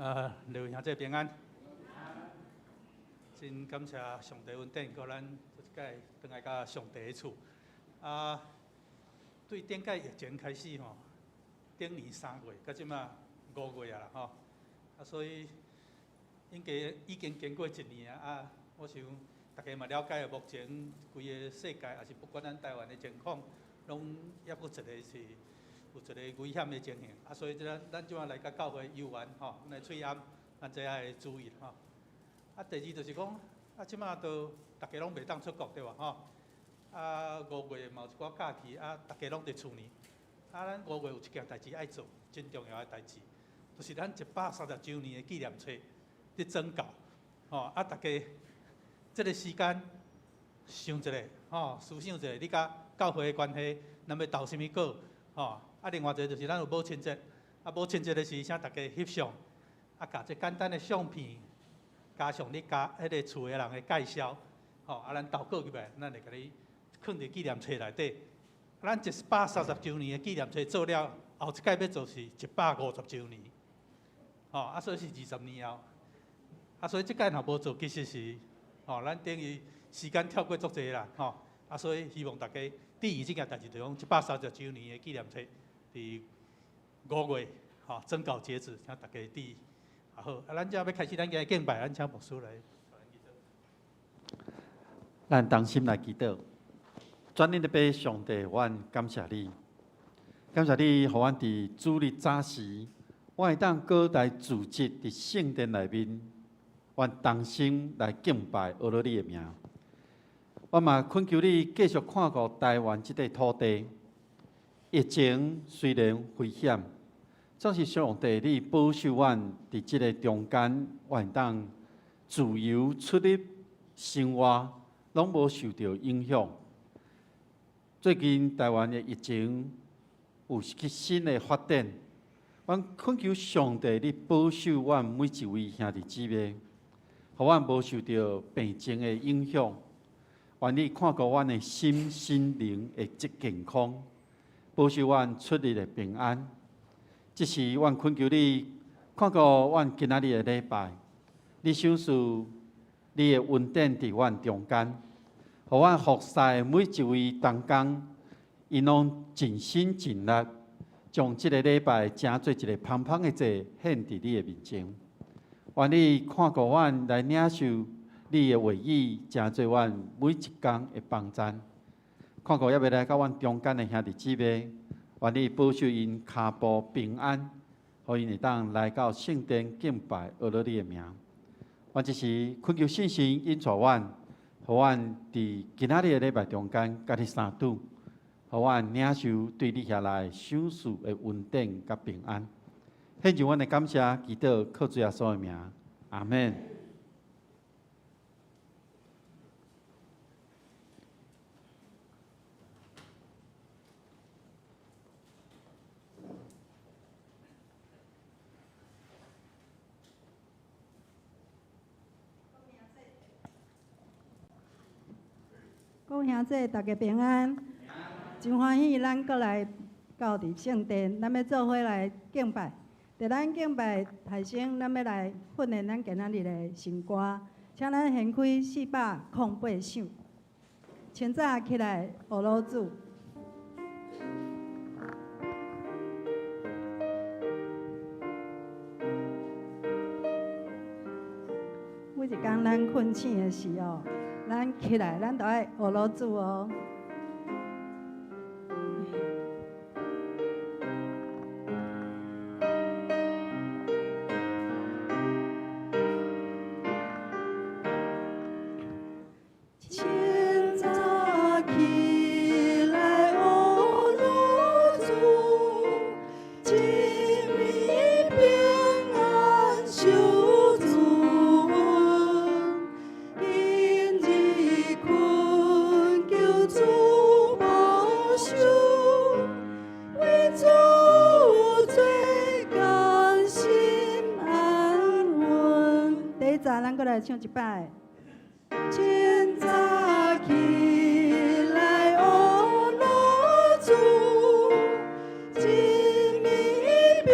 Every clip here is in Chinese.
各位兄弟平安。真感谢上帝恩典，互咱这届倒来到上帝的厝。对顶届疫情开始吼，顶年3月到即马5月啊啦吼，所以已经经过1年啊。我想大家嘛了解，目前规个世界，也是不管咱台湾的情况，拢抑佫一个是有一个危险的情形所以咱即马来到教会游玩吼，来翠暗，咱这爱注意吼。第二就是讲，即马都大家拢袂当出国对吧吼？5月嘛有一寡假期大家拢伫厝呢。咱5月有一件代志爱做，真重要的代志，就是咱130周年的纪念册伫征稿大家这个时间想一下思想一下，你甲教会的关系，咱要投什么稿另外一个就是咱有母亲节，母亲节的时，请大家翕相，甲这简单的相片，加上你家迄个厝的人的介绍，咱投稿入来，咱会甲你放伫纪念册内底。咱130周年的纪念册做了，后一届要做是150周年，所以是20年后。所以这届若无做，其实是咱等于时间跳过足侪啦所以希望大家第一这件代志，就讲130周年的纪念册。伫5月征稿截止，请大家注意。好，咱这要开始咱今日敬拜，咱请牧师来。咱同心来祈祷，全力的拜上帝，阮感谢你，感谢你，互阮伫主日早时，我会当搁来组织伫圣殿内面，阮同心来敬拜阿罗你的名。我嘛恳求你继续看顾台湾这块土地。疫情虽然危险，总是上帝你保守阮伫即个中间，阮当自由出入、生活，拢无受到影响。最近台湾的疫情有新的发展，阮恳求上帝你保守阮每一位兄弟姊妹，互阮无受到病情的影响。愿你看顾阮的心、心灵的健康。保守阮出入的平安，这是阮恳求你看顾阮今仔日的礼拜，你赏赐你的恩典伫阮中间，互阮服侍每一位同工，因拢尽心尽力，将这个礼拜成做一个芳芳的祭献伫你的面前。愿你看顾阮来领受你的话语，成做阮每一天的帮助。看顾也要来到阮中间的兄弟姊妹，愿你保守因脚步平安，互因会当来到圣殿敬拜阿罗你的名。阮这是恳求信心引带阮，互阮伫今仔日的礼拜中间，甲你相拄，互阮领受对你下来赏赐的恩典甲平安。献上阮的感谢，祈祷靠主耶稣的名，阿门。各位兄弟，大家平安，真欢喜，咱过来到伫圣殿，咱要做伙来敬拜。在咱敬拜台前，咱要来训练咱今仔日的神歌，请咱掀开408首，清早起来学老主。每一天咱困醒的时候，咱起来，咱都爱学老主哦。唱一摆。清早起来学老主，一暝平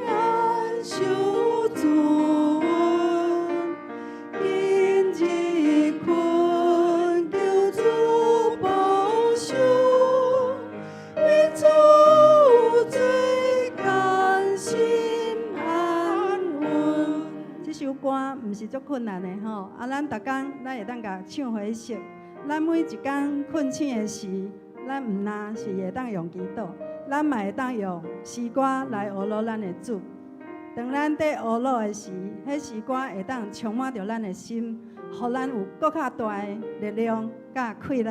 安守主。毋是足困难的吼。咱逐工咱会当甲唱回息，咱每一工困醒的时，咱毋但是会当用祈祷，咱嘛会当用诗歌来学乐咱的主。当咱在学乐的时，迄诗歌会当充满着咱的心，互咱有搁较大的力量甲气力。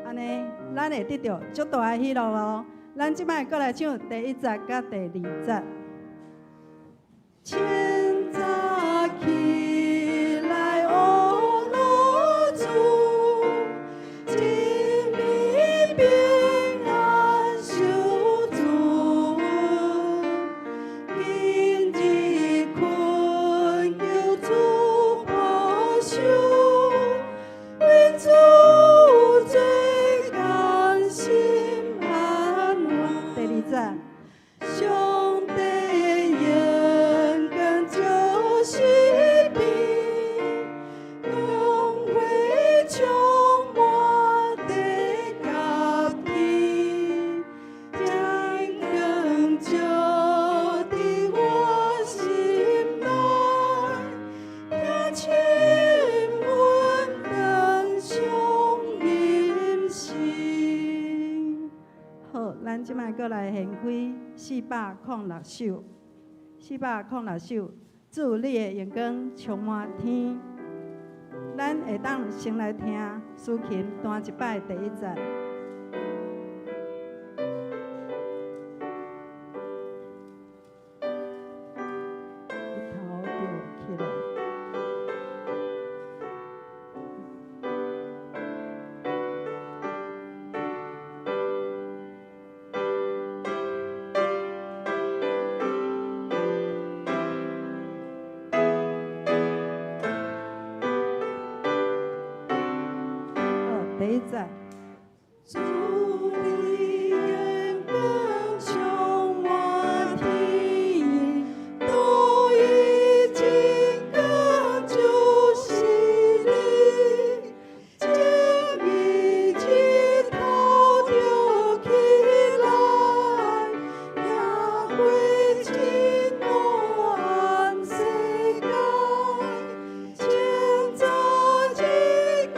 安尼，咱会得到足大的喜乐哦。咱即摆搁来唱第1节甲第2节。清早起来学乐主，今日平安受主恩，今日困求主保守，为主最甘心安稳。第2节。上帝眼光就是比，光辉充满地甲天，将光照伫我心内，也亲吻灯上人心。好，咱即摆搁来献开406首，406首，主你的阳光充满天。咱会当先来听苏琴弹一摆第1节。头就起来。第1节。主你眼光充满天，都已经更就是你，将一起头着起来，也会亲暖世界，建造一个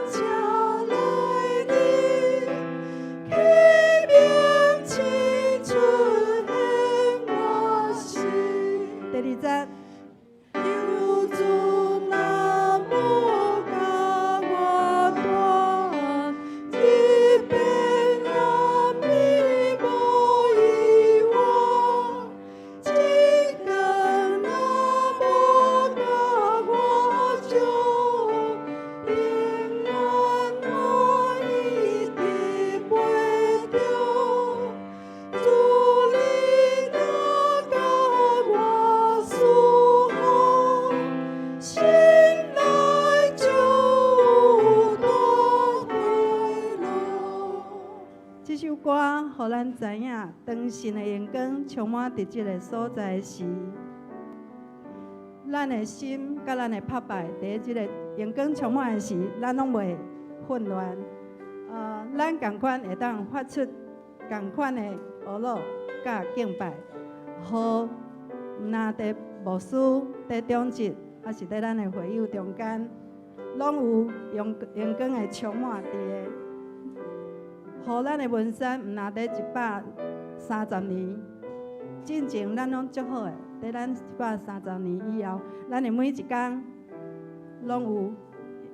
家来的，启明青春的我心。第2节。求主那么甲我断，一边暗暝无遗忘，一天那么甲我照，平安我一直陪着，主你那甲我守候，心内就有大快乐。这首歌，互咱知影，当神的阳光充满伫即个所在时，咱的心甲咱的拍摆，伫即个阳光充满的时，咱拢袂混乱。咱共款会当发出共款的学乐甲敬拜，互毋但伫牧师、伫中职，还是伫咱的会友中间，拢有阳光的充满伫个。互咱的文山毋但伫130年，进前咱拢足好诶。伫咱130年以后，咱的每一工拢有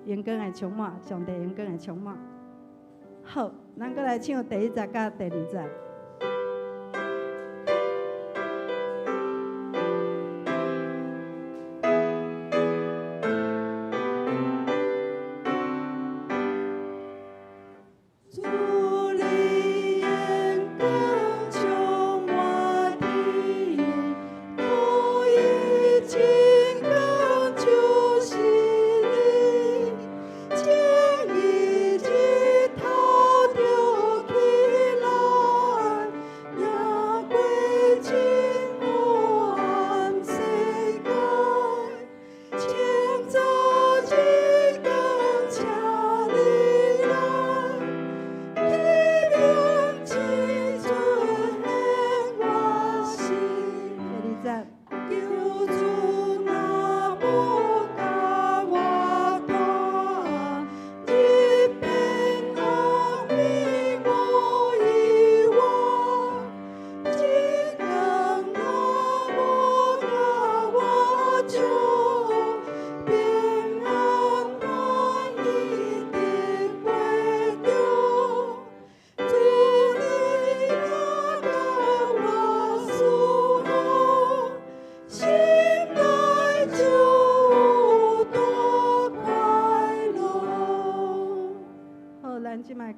阳光的充满，上帝阳光的充满。好，咱搁来唱第1节甲第2节。主你眼光充满天，都已经更就是你，将一起头着起来，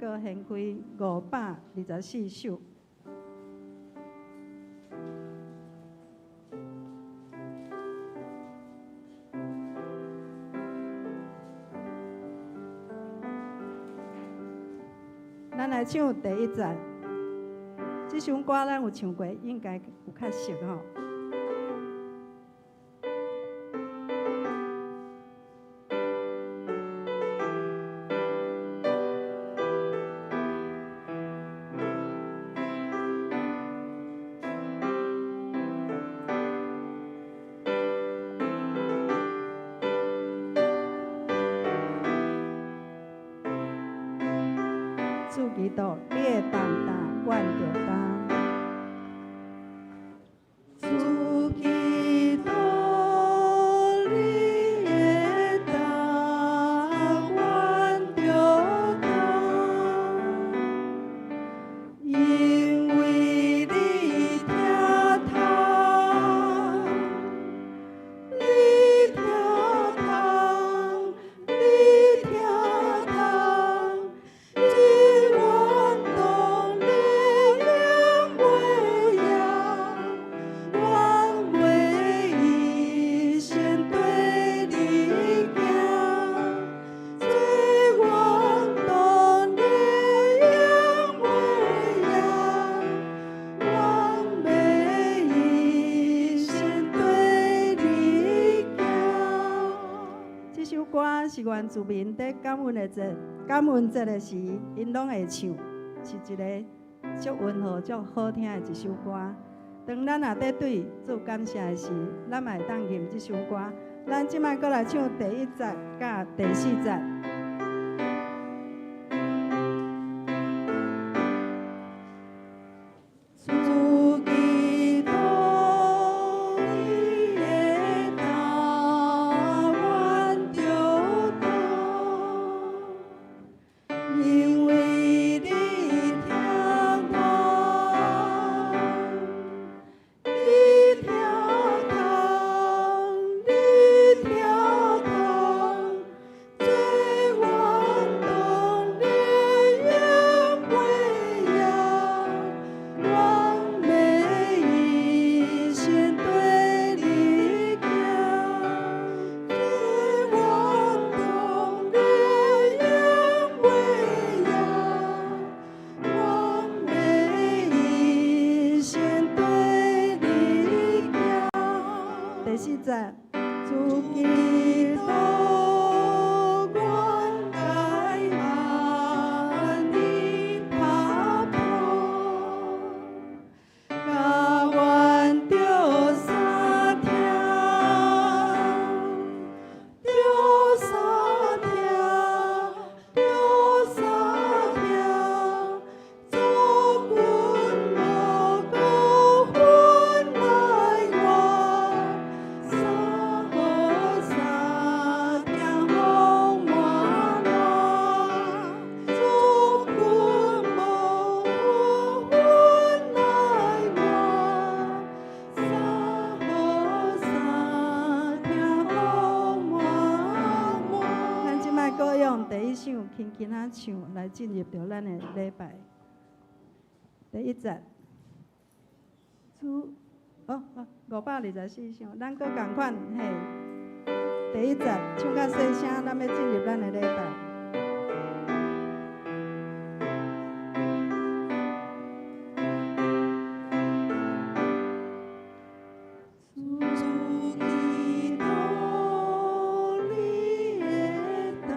搁献开524首。咱来唱第一站，这首歌咱有唱过，应该有较熟吼。主基督，你会担当，阮着担。主基督，你会担，阮着担，因为你疼痛，你疼痛，你疼痛。是原住民在感恩节的时，因拢会唱，是一个足温和、足好听的一首歌。当咱也在对做感谢的时，咱嘛会当吟这首歌。咱即摆搁来唱第1节甲第4节。主基督，你会担，阮着担，因为你疼痛，你疼痛，你疼痛，做阮当日永不要。我每一生对你行，做我当日永不要。我每一生对你行。第4节，主基督，阮该按你拍破。甲阮着三听，着三听，着三听，做阮无辜分来我，三好三听风满满，做阮无辜分来我，三好三听风满满。咱即摆搁用第1首轻轻啊唱来进入到咱的礼拜。第1节，主524首，咱搁共款嘿。第1节唱较细声，咱要进入咱的礼拜。主基督，你会担，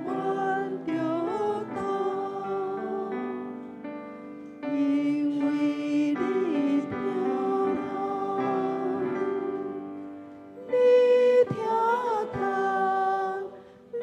阮着担，因为你疼痛，你疼痛，你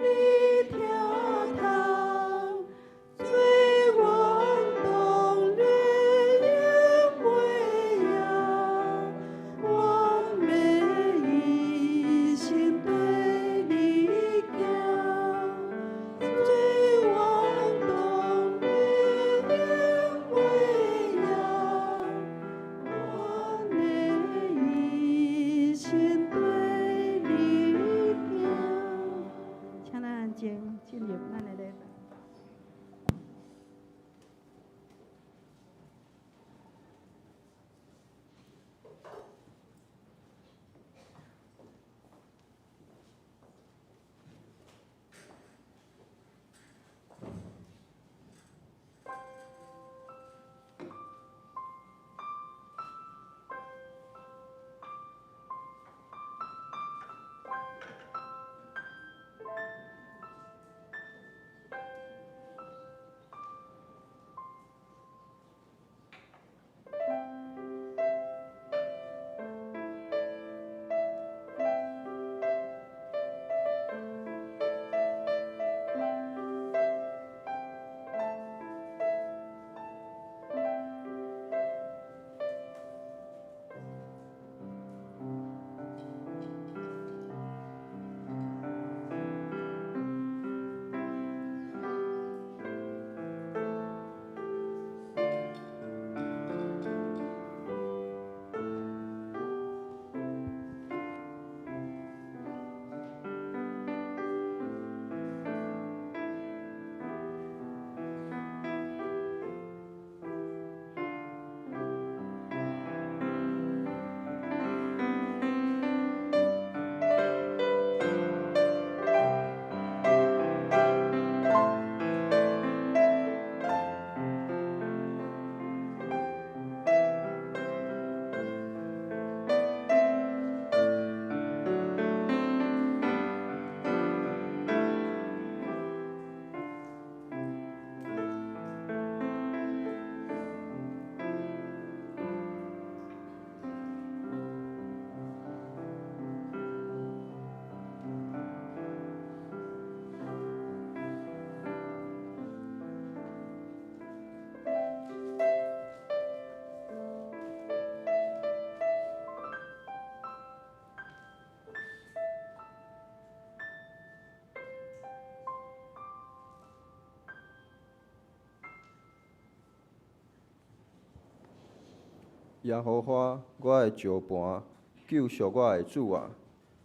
耶和华，我的石盘，救赎我的主啊！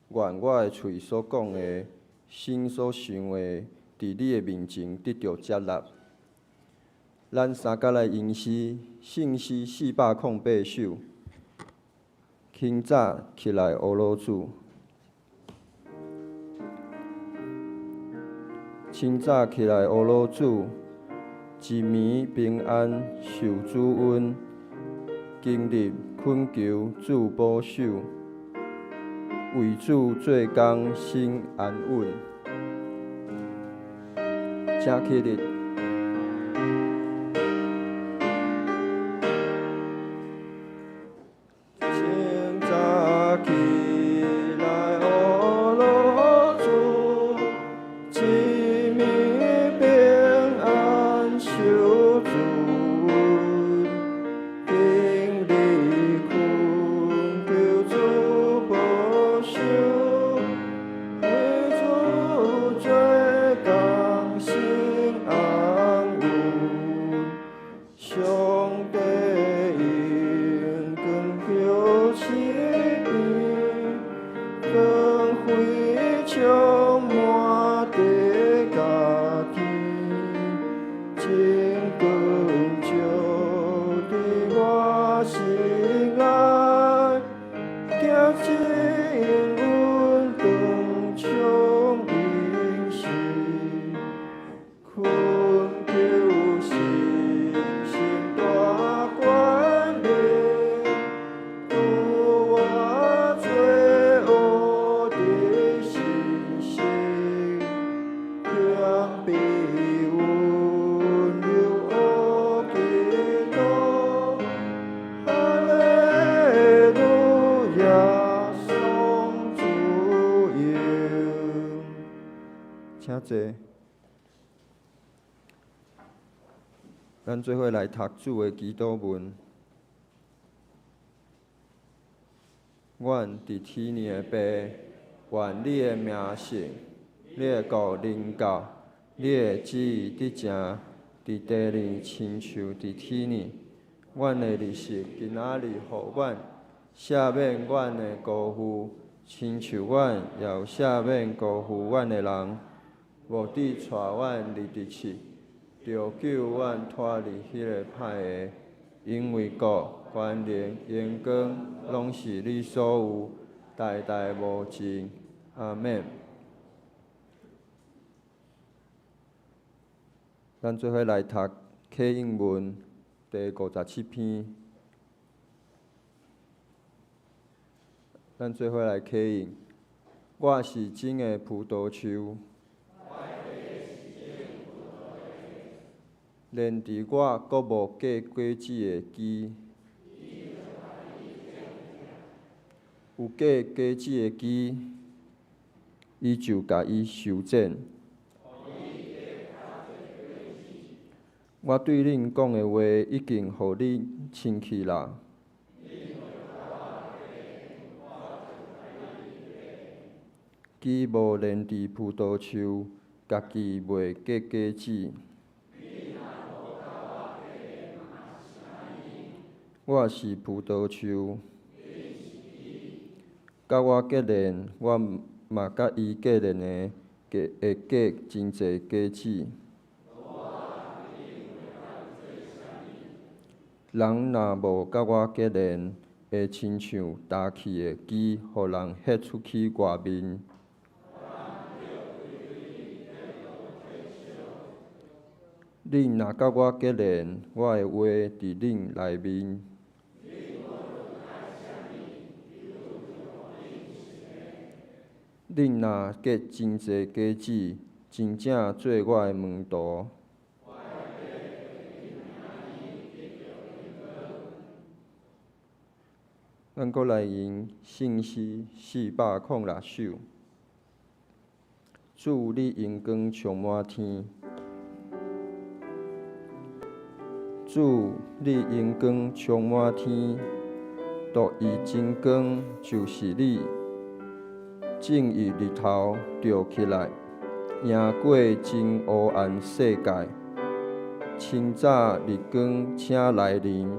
愿我的喙所讲的，心所想的，伫你的面前得到接纳。咱三甲来吟诗，圣诗408首。清早起来，乌罗主。清早起来，乌罗主，一暝平安受主恩，今日恳求主保守，为主做工心安稳。请起立。清早起来，乌罗主，一暝平安受主恩，今日恳求主保守，为主做工心安稳。上帝应光照市边，光辉充满地甲天，真光照伫我心内，贴近阮长充因心，困求信心大管理，拄我做恶的信息，强逼阮流恶基督，哈利路亚，颂主名。请坐。咱做伙来读主的祈祷文。阮伫天的爸，愿你的名圣，你的国临到，你的旨意得成，伫地里亲像伫天里。阮的日食今仔日互阮，赦免阮的辜负，亲像阮也有赦免辜负阮的人，无得带阮入敌试。着救阮脱离迄个歹个，因为国、权力、荣光，拢是你所有，代代无尽。阿免。咱做伙来读启应文第57篇。咱做伙来启应。我是真个葡萄树。连伫我阁无结果子的枝，有结果子的枝，伊就甲伊修剪。我对恁讲的话已经互恁清气啦。枝无连伫葡萄树，家己袂结果子。我是葡萄树，甲我结连，我嘛甲伊结连的，会结真侪果子。人若无甲我结连，会亲像打去的枝，互人ฮ็出去外面。恁若甲我结连，我的话伫恁内面。恁若结真侪果子，真正做我的门徒。咱阁来吟圣诗406首。主，你荣光充满天。主，你荣光充满天，独一真光就是你。正义日头照起来，赢过真黑暗世界。清早日光请来临，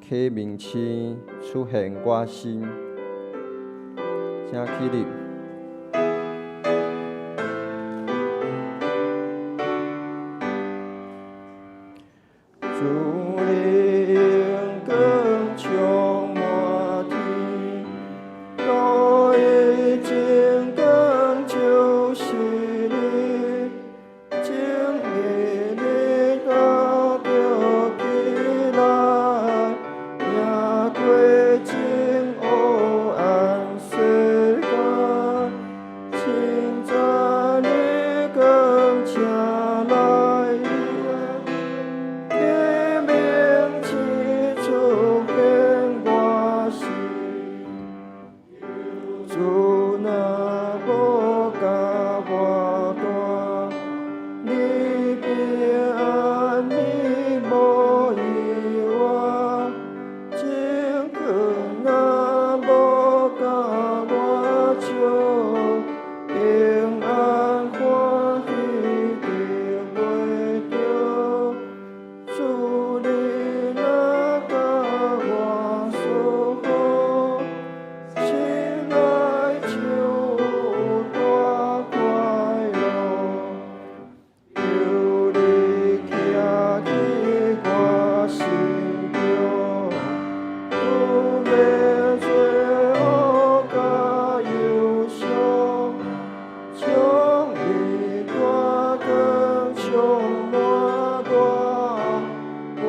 启明星出现我心，请起立。主你荣光充满天，路已经光就是你，正义你到着起来，赢过真黑暗世界，称赞你光请来。主若无甲我带，你平安你无意外，情光若无甲我照，平安欢喜得袂着。主你若甲我守护，心内就有大快乐。有你徛伫我心中，不免做恶甲忧伤，将你大光充满我。有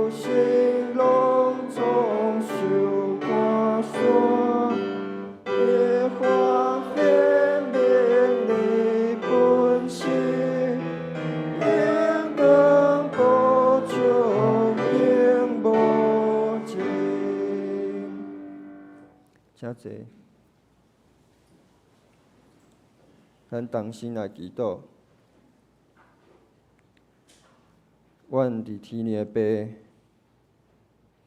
心拢总受寒霜，会发现明你本性，永光保障永无尽。请坐，咱同心来祈祷。阮伫天里的爸，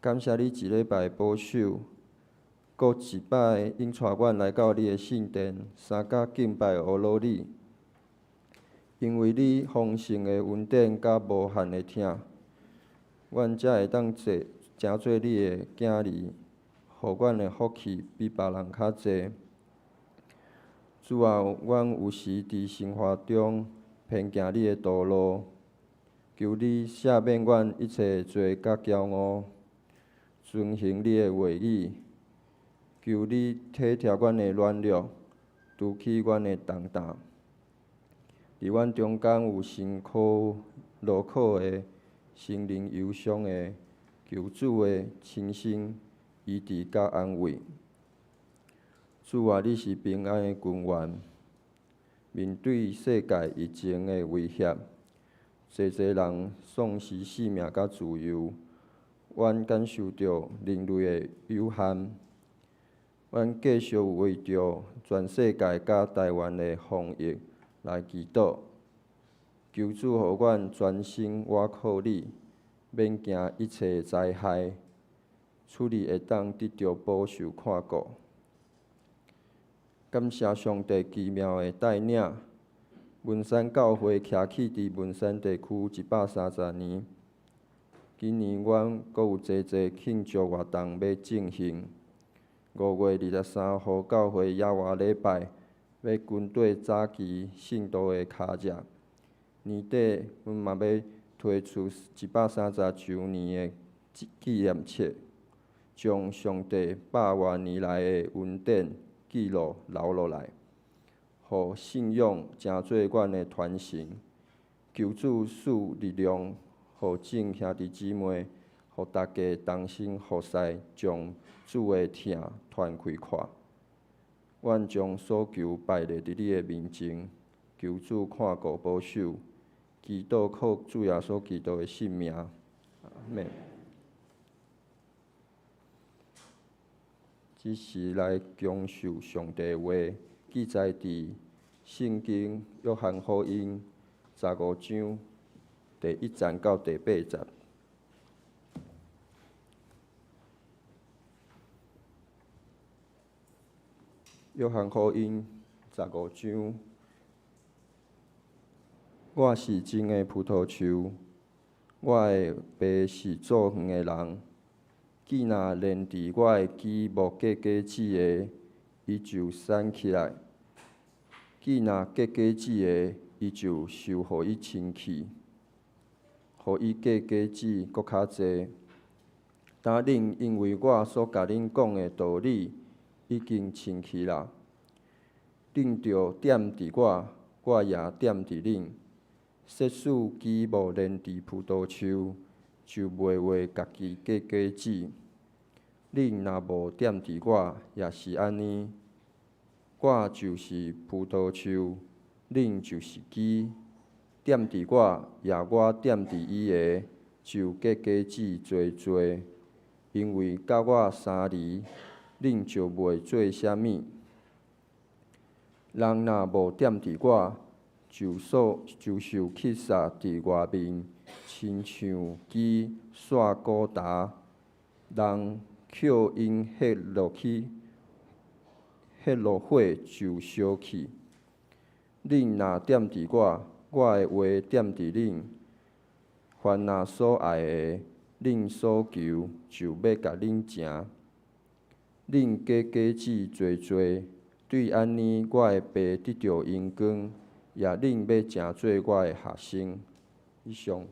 感谢你一礼拜保守，搁一摆应带阮来到你的圣殿，三甲敬拜阿罗你。因为你丰盛的恩典甲无限的疼，阮才会当做诚做你的囝儿，互阮的福气比别人较济。主啊，阮有时伫生活中偏行你的道路。求你赦免阮一切罪甲骄傲，遵行你的话语。求你体贴阮的软弱，拄起阮的重担。伫阮中间有辛苦劳苦的、心灵忧伤的，求主的亲身医治甲安慰。主啊，你是平安的君王，面对世界疫情的威胁。侪人丧失性命甲自由，阮感受到人类的有限。阮继续为着全世界甲台湾的防疫来祈祷，求主互阮专心倚靠你，免惊一切灾害，处理会当得到保守看顾。感谢上帝奇妙的带领。文山教会徛起伫文山地区130年，今年阮阁有济庆祝活动要进行。5月23号，教会野外礼拜要军队早期信徒的脚热。年底，阮嘛要推出130周年的纪念册，将上帝百万年来的恩典记录留落来。互信仰成做阮的传承，求主赐力量，互众兄弟姊妹，互大家同心合使，将主的疼传开看。阮将所求摆列伫你的面前，求主看顾保守，祈祷靠主耶稣基督的圣名，阿们。只是来讲述上帝的话。记载伫圣经约翰福音15章第1节到第8节。约翰福音15章，我是真的葡萄树，我的爸是做园的人。既若连伫我的枝无结果子的，伊就散起来；既若结果子的，伊就受互伊清气，互伊结果子搁较济。当恁因为我所甲恁讲的道理已经清气啦，恁着踮伫我，我也踮伫恁。设使枝无连伫葡萄树，就袂为家己结果子。恁若无踮伫我，也是安尼。我就是葡萄树，恁就是枝。踮伫我，也我踮伫伊个，就结果子多多。因为甲我相离，恁就袂做啥物。人若无踮伫我，就受吸煞伫外面，亲像枝煞孤礁，人捡因迄落火就烧去。恁若踮伫我，我的话踮伫恁，凡若所爱的，恁所求，就要甲恁成。恁结果子多多，对安尼，我的爸得到荣光，也恁要诚做我的学生。以上。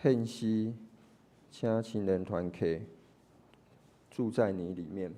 献诗，请青年团客住在你里面。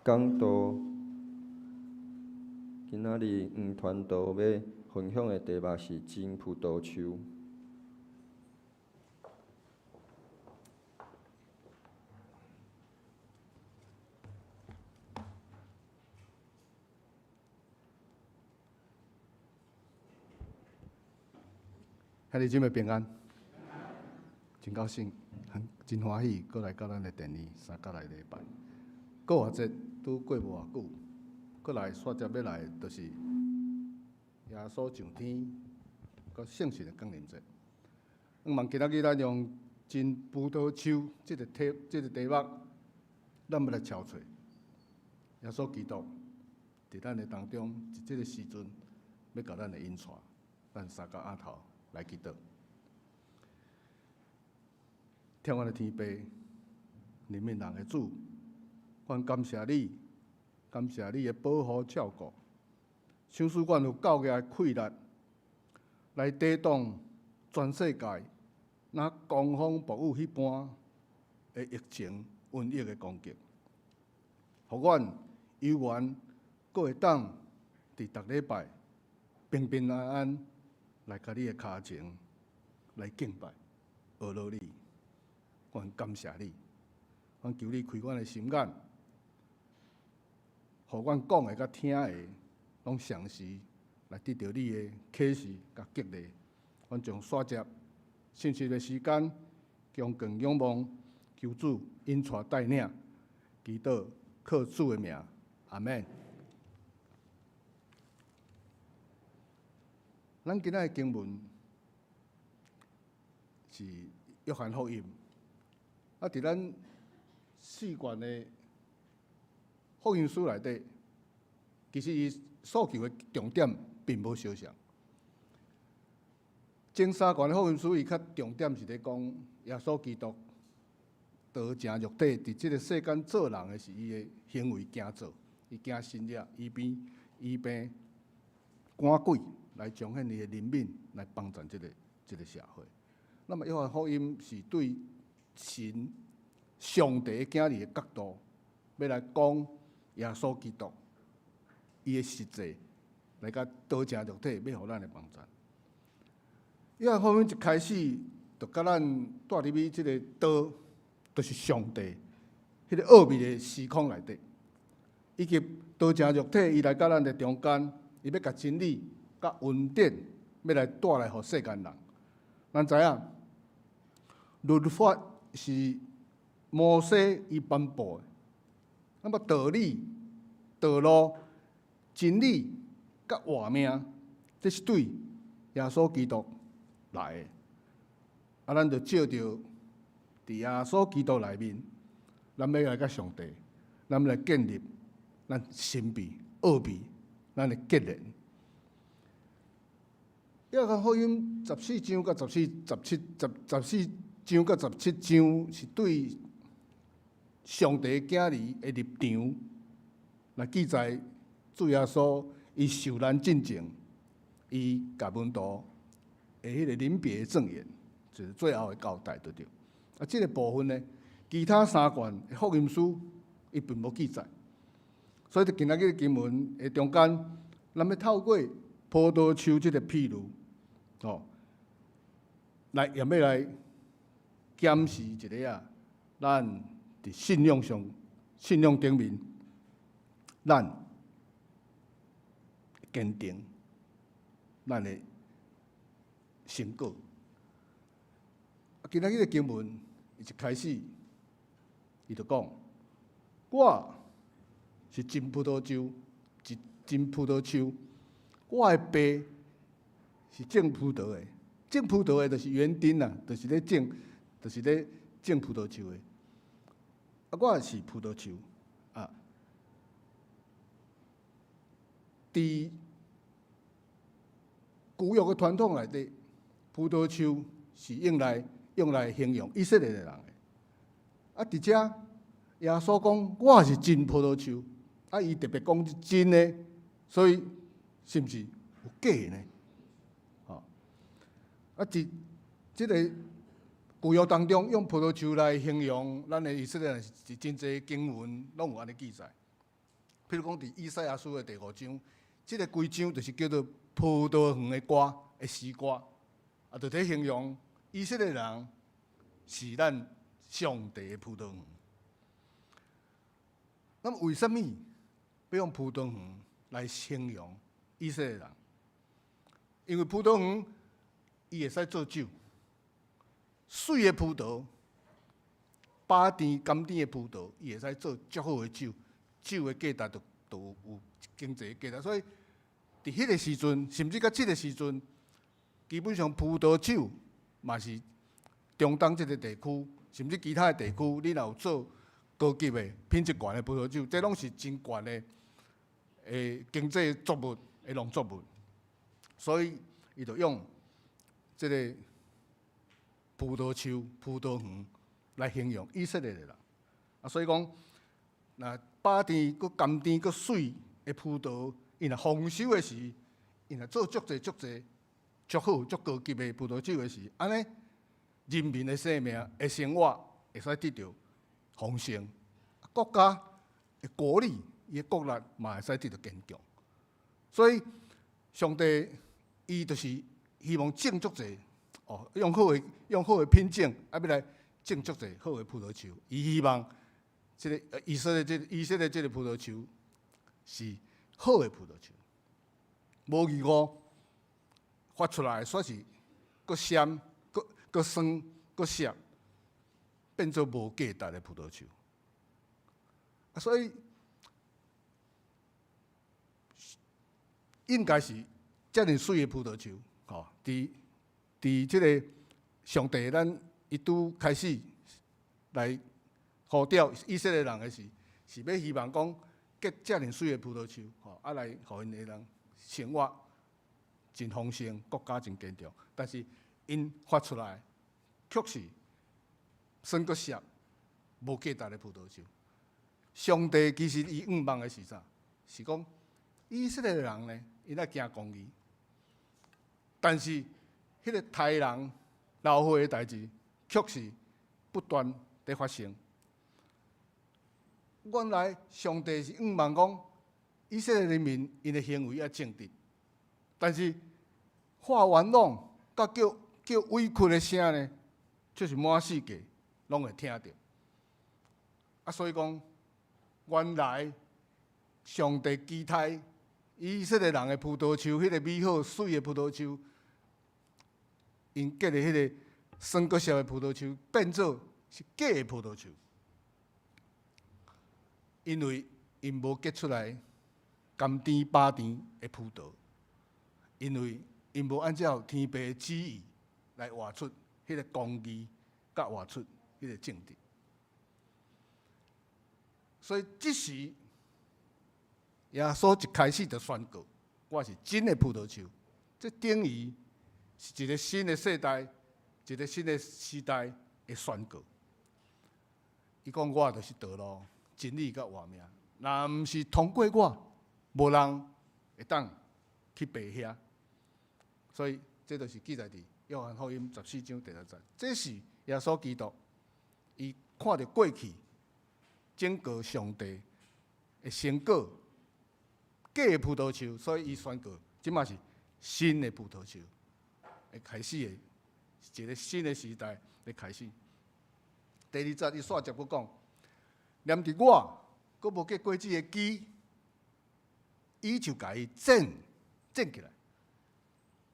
讲道，今仔日黄传道要分享的题目是真葡萄树。兄弟姊妹平安，真高兴，真欢喜，过来到咱的殿里三角来礼拜。过活节拄过无偌久，过来煞接要来，就是耶稣上天，佮圣神的降临节。望今仔日咱用真葡萄树这个题目，咱要来敲找耶稣基督伫咱的当中，伫这个时阵要甲咱的引带，咱三角仔头。来祈祷，天阮的天父，人民人的主，阮感谢你，感谢你的保护照顾，想使阮有够个气力来抵挡全世界那狂风暴雨迄般的疫情、瘟疫的攻击，互阮犹原阁会当伫逐礼拜平平安安。来甲你的脚前来敬拜，学罗你，阮感谢你，阮求你开阮的心眼，互阮讲的甲听的，拢详时来得到你的启示甲激励。阮将煞接信息的时间，恭敬仰望，求主引带带领，祈祷靠主的名，阿门。咱今仔的经文是约翰福音，伫咱4卷的福音书内底，其实伊诉求的重点并无相像。前3卷的福音书，伊较重点是咧讲耶稣基督道成肉体，伫即个世间做人的是伊的行为行做，伊行神业、医病、赶鬼。来彰显伊的人民，来帮助这个社会。那么约翰福音是对神、上帝囝儿的角度，要来讲耶稣基督伊的实际，来甲道成肉体，要互咱的帮助。约翰福音一开始就甲咱带入去即个道，就是上帝迄个奥秘的时空内底，以及道成肉体，伊来甲咱的中间，伊要甲真理。甲恩典要来带来互世间人，咱知影律法是摩西伊颁布的，那么道理、道路、真理甲活命，这是对耶稣基督来的。啊，咱就照着伫耶稣基督内面，咱要来甲上帝，咱要来建立咱神秘奥秘，咱的结连。约翰福音14章甲14章甲17章是对上帝囝儿的立场来记载主耶稣伊受难进前，伊甲门徒的迄个临别的赠言，就是最后的交代对着。啊，这个部分呢，其他3卷的福音书伊并无记载，所以今仔日经文的中间，咱要透过葡萄树这个譬喻。也要来检视一下啊，咱伫信仰上、信仰顶面，咱坚定，咱的成果。今仔日的经文一开始，伊就讲：我是真葡萄树，真葡萄树，我的爸。是种葡萄的，种葡萄的就是园丁啦，就是咧种葡萄树的。啊，我是葡萄树啊。伫旧约的传统内底，葡萄树是用来形容以色列的人的。啊，伫遮耶稣讲我是真葡萄树，啊，伊特别讲是真的，所以是毋是有假呢？啊，即个旧约当中，用葡萄树来形容咱的以色列人是真侪经文，拢有安尼记载。譬如讲，伫以赛亚书的第5章，即个规章就是叫做葡萄园的歌的诗歌，就伫形容以色列人是咱上帝的葡萄园。那么为什么要用葡萄园来形容以色列人？因为葡萄园伊会使做酒，水的葡萄、巴甜甘甜的葡萄，伊会使做足好的酒，酒的价值就有经济的价值。所以伫迄个时阵，甚至到即个时阵，基本上葡萄酒嘛是中东即个地区，甚至其他的地区，你若有做高级的、品质悬的葡萄酒，这拢是真悬的经济作物的农作物。所以，伊就用这个葡萄树、葡萄园来形容以色列的人。所以讲，那巴甜、佮甘甜、佮水的葡萄，伊若丰收的时，伊若做足侪、足好、足高级的葡萄酒的时，安尼人民的生命、的生活会使得到丰盛，国家的国力、伊的国力嘛会使得到坚强。所以，上帝伊就是希望种足侪用好的品种，要来种足侪好的葡萄树。伊希望这个以色列这个葡萄树是好的葡萄树，无异误发出来煞是佫咸、佫酸、佫涩，变做无价值的葡萄树。所以应该是遮尔水的葡萄树，伫即个上帝咱一拄开始来呼召以色列人的是要希望讲结遮尔水的葡萄树，来互因的人生活真丰盛，国家真坚强。但是因发出来却是酸佫涩、无价值的葡萄树。上帝其实伊愿望的是啥？是讲以色列人呢，因爱行公义，但是迄个杀人闹火的代志，却是不断在发生。原来上帝是愿望讲以色列人民因的行为要正直，但是话完拢甲叫委屈的声呢，却是满世界拢会听到。所以讲，原来上帝期待以色列人的葡萄树，迄个美好水的葡萄树，因结的迄个酸佫涩的葡萄树，变做是假的葡萄树，因为因无结出来甘甜巴甜的葡萄，因为因无按照天父的旨意来活出迄个公义，甲活出迄个正直。所以即时，耶稣一开始就宣告，我是真的葡萄树。这等于是一个新的世代，一个新的时代的宣告。伊讲我就是道路、真理甲活命，若毋是通过我，无人会当去爬遐。所以这就是记载伫约翰福音14章第6节。这是耶稣基督，伊看到过去整个上帝的成果，假的葡萄树，所以伊宣告，即嘛是新的葡萄树会开始的，一个新的时代会开始。第2节伊煞接佫讲，念伫我，佫无结果子的枝，伊就甲伊剪起来；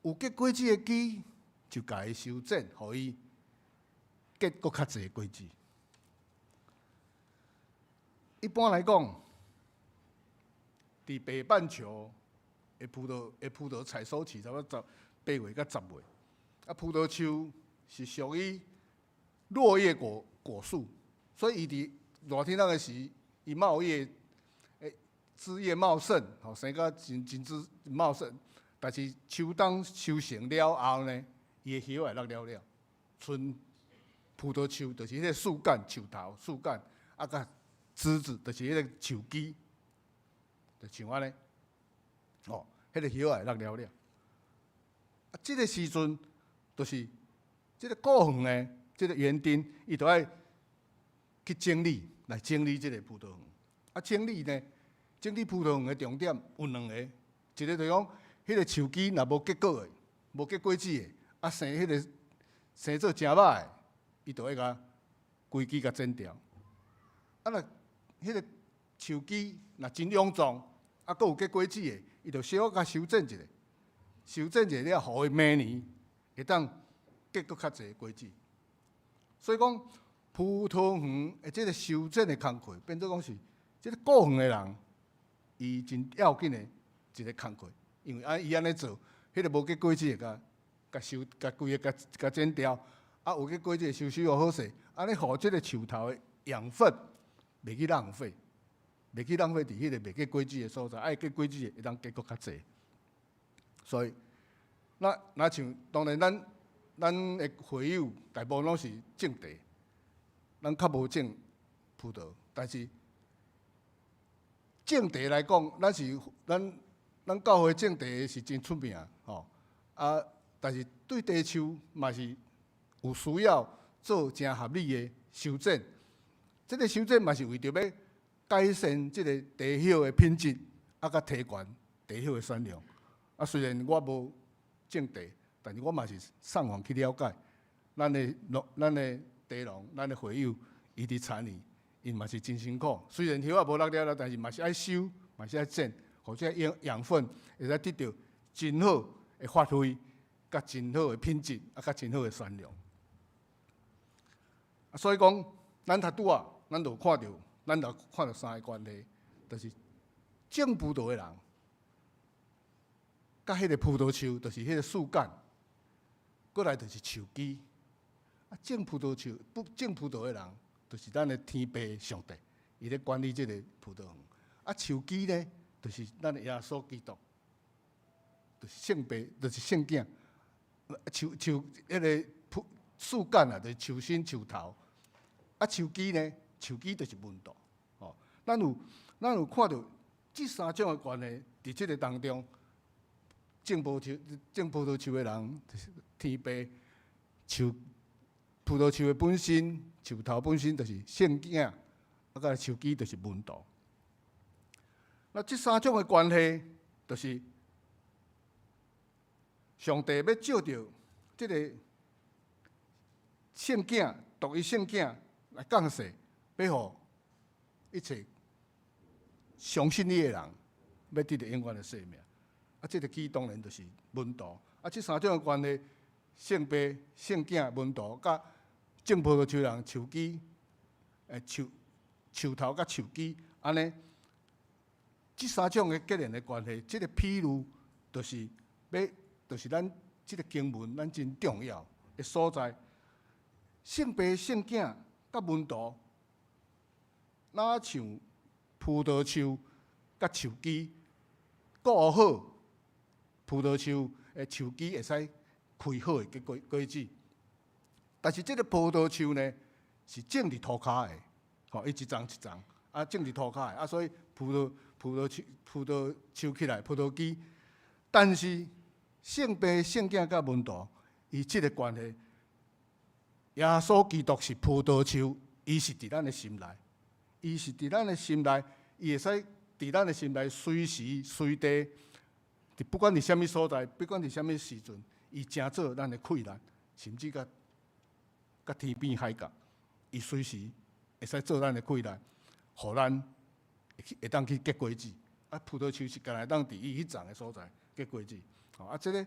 有结果子的枝，就甲伊修剪，互伊结佫较侪果子。一般来讲，伫北半球的葡萄采收期差不多8月到10月，葡萄树是属于落叶果树，所以伊伫热天那个时，伊茂叶枝叶茂盛，生甲真茂盛。但是秋冬收成了后呢，伊的叶会落了，剩葡萄树就是迄个树干、树头、树干甲枝子就是迄个树枝，就像安尼，迄个叶会落了。这个时阵，就是这个故园呢，这个园丁，伊就爱去整理，来整理这个葡萄园。整理呢，种植葡萄园的重点有2个，一个就讲，迄个树枝若无结果的、无结果子的，啊生做真歹的，伊就会甲规枝甲剪掉。啊，若迄个树枝若真臃肿，啊，佫有结果子的，伊就小甲修正一下，修正一下了，互伊明年会当结佫较侪果子。所以讲，葡萄园的即个修正的工课，变做讲是即个顾园的人，伊真要紧的一个工课，因为伊安尼做，迄个无结果子的甲规个甲剪掉，啊有结果子收收好势，安尼互即个树头的养分袂去浪费，袂去浪费伫迄个袂结果子的所在，爱结果子的会当结果较侪。所以，那像当然咱的会友大部分拢是种地，咱较无种葡萄，但是种地来讲，咱教会种地是真出名吼。啊，但是对地树嘛是有需要做真合理的修正。这个修正嘛是为着要改善这个地叶的品质，啊，甲提悬地叶的产量。啊，虽然我无种地，但是我嘛是上网去了解，咱的地农、咱的会友，伊伫田里，因嘛是真辛苦。虽然叶啊无落了，但是嘛是爱收，嘛是爱剪，或者养分会使得到真好的发挥，甲真好的品质，啊，甲真好的产量。所以讲，咱拄拄啊，咱就看到3个关系，就是种葡萄的人。甲迄个葡萄树，就是迄个树干，过来就是树枝。啊，种葡萄的人，就是咱的天父上帝，伊咧管理即个葡萄园。啊，树枝呢，就是咱的耶稣基督，就是圣父，就是圣囝。迄个树干啊，就是树身、树头。啊，树枝呢，树枝就是门徒。哦，咱有看到这3种的关系，伫即个当中。种葡萄树的人，就是天父；葡萄树的本身，树头本身就是圣囝，啊，甲树枝就是门徒。那这3种的关系，就是上帝要照着这个圣囝，独一圣囝来降世，要互一切相信你的人，要得到永远的生命。啊，这个基当然就是门徒。啊，这3种的关系，圣父、圣囝、门徒，甲种葡萄树人、树枝、树头甲树枝，安尼，这3种的结连的关系，这个譬如就是咱这个经文咱真重要的所在。圣父、圣囝甲门徒，哪像葡萄树甲树枝顾好。葡萄树的树枝会使开好的果子，但是这个葡萄树呢是种伫土骹的，吼，伊一丛一丛啊种伫土骹的啊，所以葡萄树起来，葡萄枝，但是圣父、圣囝甲门徒，伊即个关系，耶稣基督是葡萄树，伊是伫咱的心内，伊是伫咱的心内，伊会使伫咱的心内随时随地。不管伫什么所在，不管伫什么时阵，伊成做咱的气力，甚至甲天边海角，伊随时会使做咱的气力，互咱会当去结果子。啊，葡萄树是干来当伫伊迄丛的所在结果子。啊，这个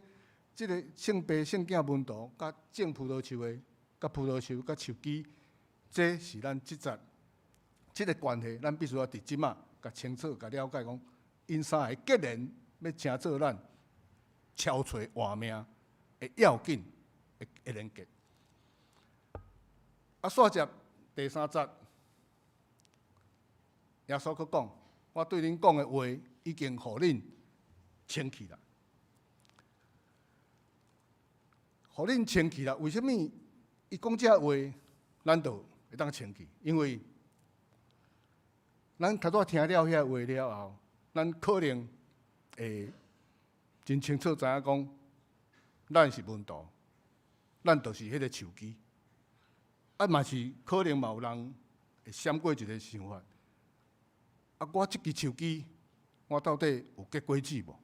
圣父、圣囝、门徒，甲种葡萄树的，甲葡萄树、甲树枝，这是咱即个关系，咱必须要伫即马甲清楚、甲了解讲，因3个结连。要成做咱超找活命的要紧的连结。啊，煞接第3节，耶稣佫讲：我对恁讲的话已经互恁清气啦，互恁清气啦。为什么伊讲这话，咱就会当清气？因为咱拄仔听了遐话了后，咱可能。会真清楚知影讲，咱是门徒，咱就是迄个树枝。啊，嘛是可能嘛有人会闪过一个想法。啊，我即支树枝，我到底有结果子无？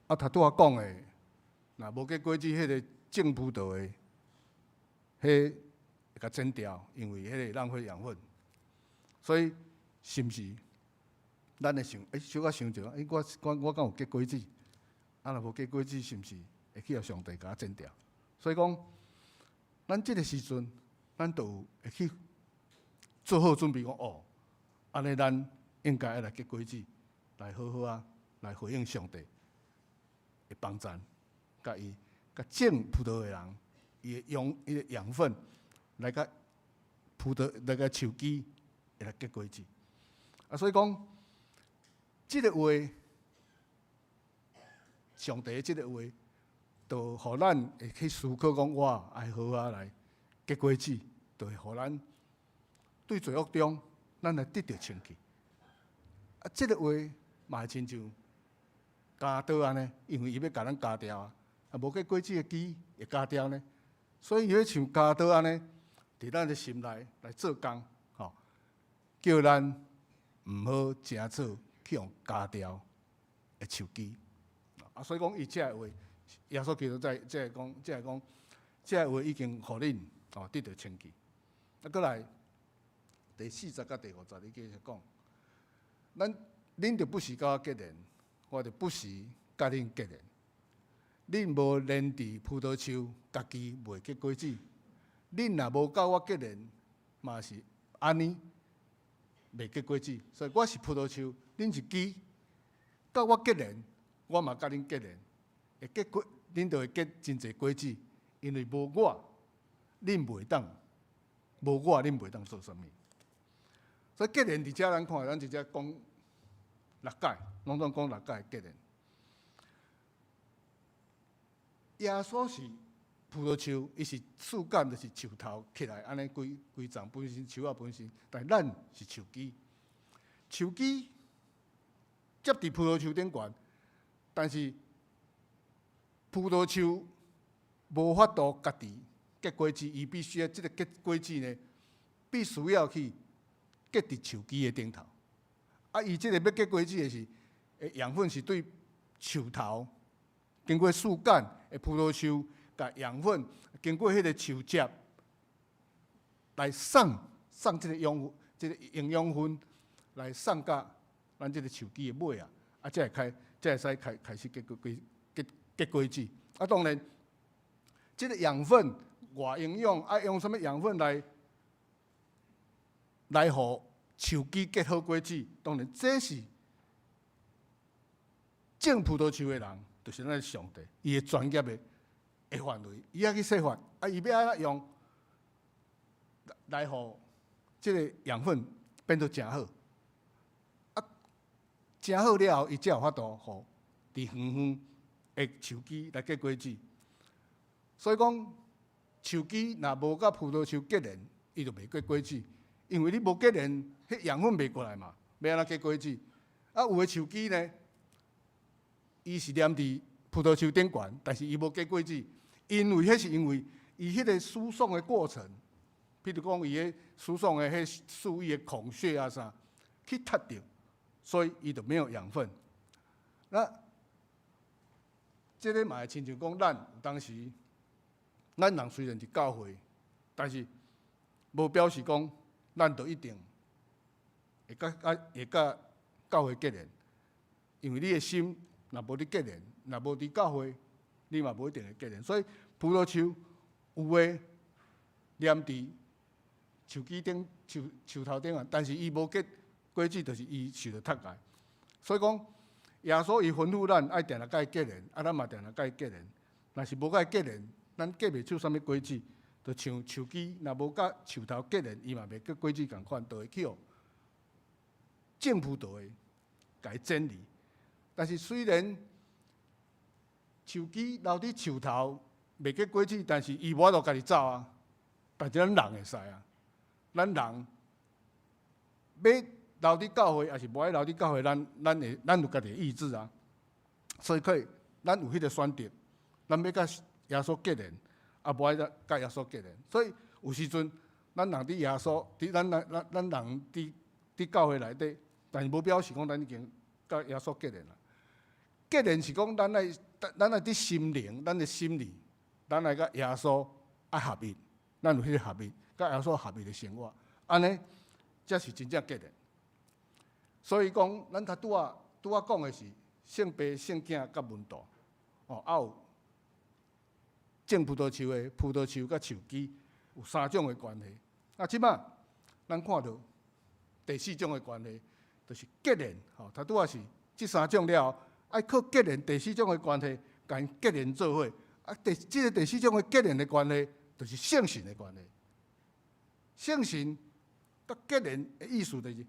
啊，头拄仔讲的，若无结果子，迄个种葡萄的，迄会甲剪掉，因为迄个浪费养分。所以是毋是？咱会想，小可想者，我敢有结果子？啊，若无结果子，是毋是会去互上帝甲我剪掉？所以讲，咱即个时阵，咱就有会去做好准备，讲安尼咱应该要来结果子，来好好啊，来回应上帝的帮赞，甲种葡萄的人，伊的养分来甲葡萄来甲树枝会来结果子。啊，所以讲，即个话，上帝即个话，就互咱会去思考讲，我爱好啊来结果子，就会互咱对罪恶中，咱来得到清气。啊，即个话嘛会亲像加刀安尼，因为伊要甲咱加掉啊，无结果子的枝会加掉呢，所以伊要像加刀安尼，伫咱的心内来做工，叫咱毋好真做去用加掉的树枝。啊，所以讲伊这个话，耶稣基督这个讲，这个话已经互恁得到清气。啊，过来第40甲第50，你继续讲，恁就不是甲我结连，我就不是甲恁结连。恁无连伫葡萄树，家己袂结果子；恁若无甲我结连，嘛是安尼袂结果子。所以我是葡萄树，恁是枝，甲我结连，我嘛甲恁结连，会结果，恁就会结真侪果子。因为无我，恁袂当；无我，恁袂当做啥物。所以结连伫遮，咱看，咱直接讲6解，拢总讲6解结连。耶稣是葡萄树，伊是树干，就是树头起来，安尼规丛本身树啊本身，但咱是树枝。树枝接伫葡萄树顶悬，但是葡萄树无法度家己结果子，伊必须要即个结果子呢，必须要去结伫树枝的顶头。啊，伊即个要结果子的是，养分是对树头，经过树干的葡萄树，甲养分经过迄个树叶来送即个营养分来送甲咱即个树枝的尾啊，才会使开始结果子。啊，当然，即个养分外营养爱用什么养分来互树枝结好果子？当然，这是种葡萄树的人，就是咱上帝，伊的专业的范围，伊要去设法，伊要安怎用来互即个养分变做真好。啊，真好了后，伊才有法度互伫远远的树枝来结果子。所以讲，树枝若无甲葡萄树结连，伊就袂结果子。因为你无结连，迄养分袂过来嘛，要安怎结果子？啊，有的树枝呢，伊是黏伫葡萄树顶悬，但是伊无结果子，因为迄是因为伊迄个输送的过程，譬如讲伊迄输送的迄树叶的孔穴啊啥，去踢着，所以伊就没有养分。那这个嘛会亲像讲，咱有当时，咱人虽然是教会，但是无表示讲。咱就一定会甲教会结连，因为你的心若无伫结连，若无伫教会，你嘛无一定会结连。所以葡萄树有诶黏伫树枝顶、树头顶啊，但是伊无结果子，就是伊受着踢害。所以讲，耶稣伊吩咐咱爱定定甲伊结连，啊，咱嘛定定甲伊结连。若是无甲伊结连，咱结袂出啥物果子。就像树枝，若无甲树头结连，伊嘛袂结果子共款，就会去互种葡萄的，甲伊剪离。但是虽然树枝留伫树头袂结果子，但是伊无法度家己走啊。但是咱人会使啊，咱人要留伫教会，还是无爱留伫教会，咱有家己的意志啊。所以可以，咱有迄个选择，咱要甲耶稣结连。啊，无爱甲耶稣结连，所以有时阵咱人伫耶稣，咱人伫教会内底，但是无表示讲咱已经甲耶稣结连啊。结连是讲咱爱伫心灵、咱的心理，咱爱甲耶稣爱合一，咱有迄个合一，甲耶稣合一的生活，安尼才是真正结连。所以讲，咱拄仔讲的是圣爸、圣囝甲门徒，还有种葡萄树的葡萄树甲树基有3种的关系。即摆咱看到第4种的关系，就是结连。拄仔是即3种了后，爱靠结连第4种的关系，甲因结连做伙。即个第4种的结连的关系，就是圣神的关系。圣神甲结连的意思就是。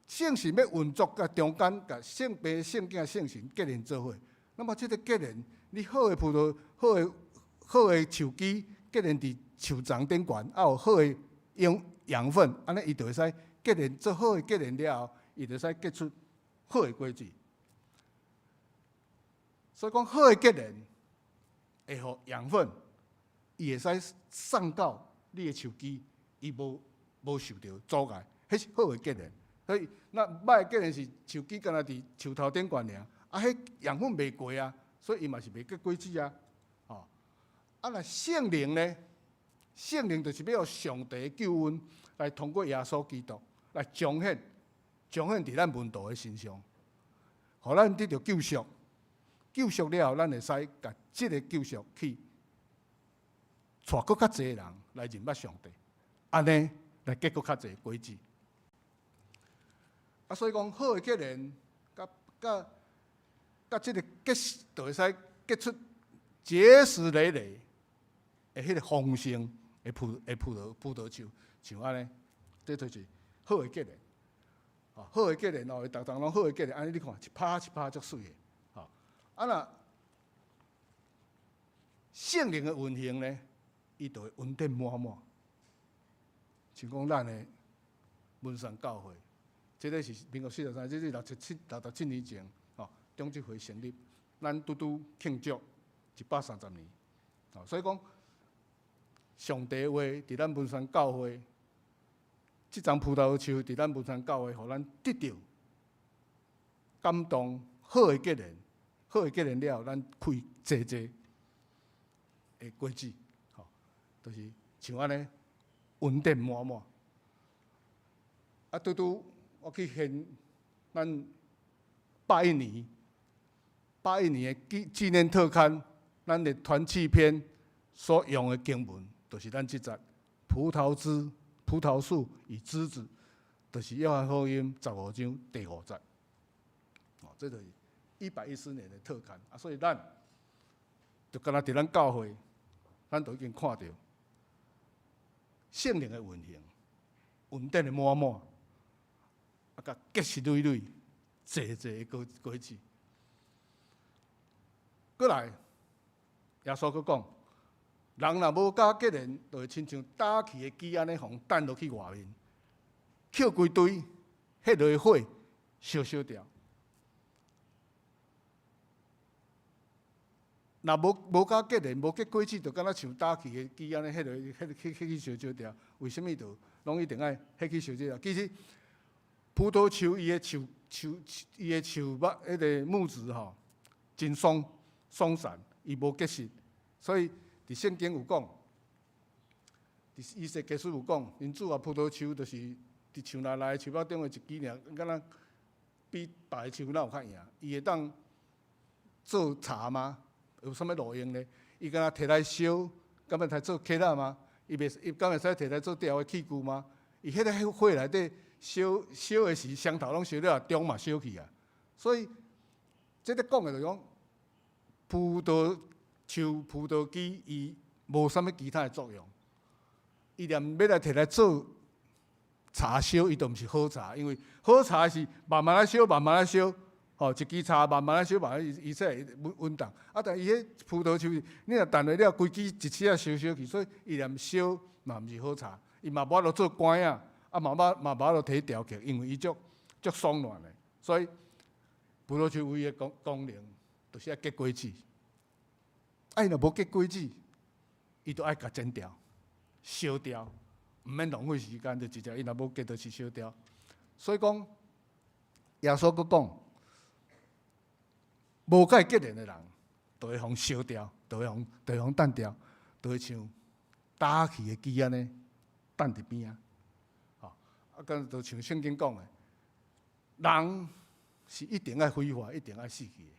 圣神要运作，甲中间甲圣爸、圣囝、圣神结连做伙。那么，这个结连，你好的葡萄、好的树基结连伫树丛顶悬，有好的养分，安尼伊就会使结连做好的结连了后，伊就使结出好的果子。所以讲，好的结连会互养分，伊会使送到你的树基，伊无受到阻碍，迄是好的结连。所以，那歹的结连是树基敢若伫树头顶悬尔，迄养分袂过啊，所以伊嘛是袂结果子啊。那圣灵呢？圣灵就是要用上帝的救恩来通过耶稣基督来彰显伫咱门徒的身上，互咱得到救赎。救赎了后，咱会使甲即个救赎去带搁较侪人来认捌上帝，安尼来结果较侪果子。所以讲好的结连，甲即个结就会使结出结实累累的迄个丰盛的葡萄树，像安尼，这就是好的结连。好的结连哦，逐项拢好的结连，安尼你看一拍一拍足水的。若圣灵的运行呢，伊就会恩典满满。像讲咱的文山教会。这个是民国43，这是67年前，中执会成立，咱拄庆祝130年，所以讲，上帝的话伫咱文山教会，即丛葡萄树伫咱文山教会，互咱得到感动，好的结连，好的结连了后，咱开济的果子，就是像安尼恩典满满，我去献咱81年的纪念特刊，咱的团契篇所用的经文，就是咱即节葡萄树与枝子，就是约翰福音15章第5节。这就是114年的特刊所以咱就敢若伫咱教会，咱都已经看到圣灵的运行，恩典的满满。甲结实累累，济的果子。过来，耶稣佫讲，人若无加结连，就会亲像打起的鸡安尼，互弹落去外面，捡规堆，迄落的火烧掉。若无加结连，无结果子，就敢若像打起的鸡安尼，迄去烧掉。为什么就拢一定爱迄去烧掉？其实。葡萄树伊的树迄个木质真松散，伊无结实，所以伫圣经有讲，伫以西结书有讲，因主葡萄树就是伫树内的树包中的一枝尔，敢若比别个树哪有较赢？伊会当做茶吗？有啥物路用呢？伊敢若摕来烧，敢若摕做客仔吗？伊敢会使摕来做吊的器具吗？伊迄个火内底。烧的时，双头拢烧了，中嘛烧去啊。所以，这个讲的就是讲，葡萄树、葡萄枝，伊无啥物其他的作用。伊连要来摕来做茶烧，伊都毋是好茶，因为好茶是慢慢来烧，一支茶慢慢来烧，伊才会稳当。但伊迄葡萄树，你若等下了，规支一次啊烧去，所以伊连烧嘛毋是好茶，伊嘛无法度做干啊。嘛无法度摕调去，因为伊足松软的，所以葡萄树唯一的功能就是要结果子。伊若无结果子，伊就爱甲剪掉、烧掉，毋免浪费时间，就直接伊若无结就是烧掉。所以讲，耶稣佫讲，无甲伊结连的人，就会互烧掉，就会互弹掉，就会像打去的鸡安尼，弹伫边啊。吼，就像圣经讲的，人是一定爱毁坏，一定爱死去的，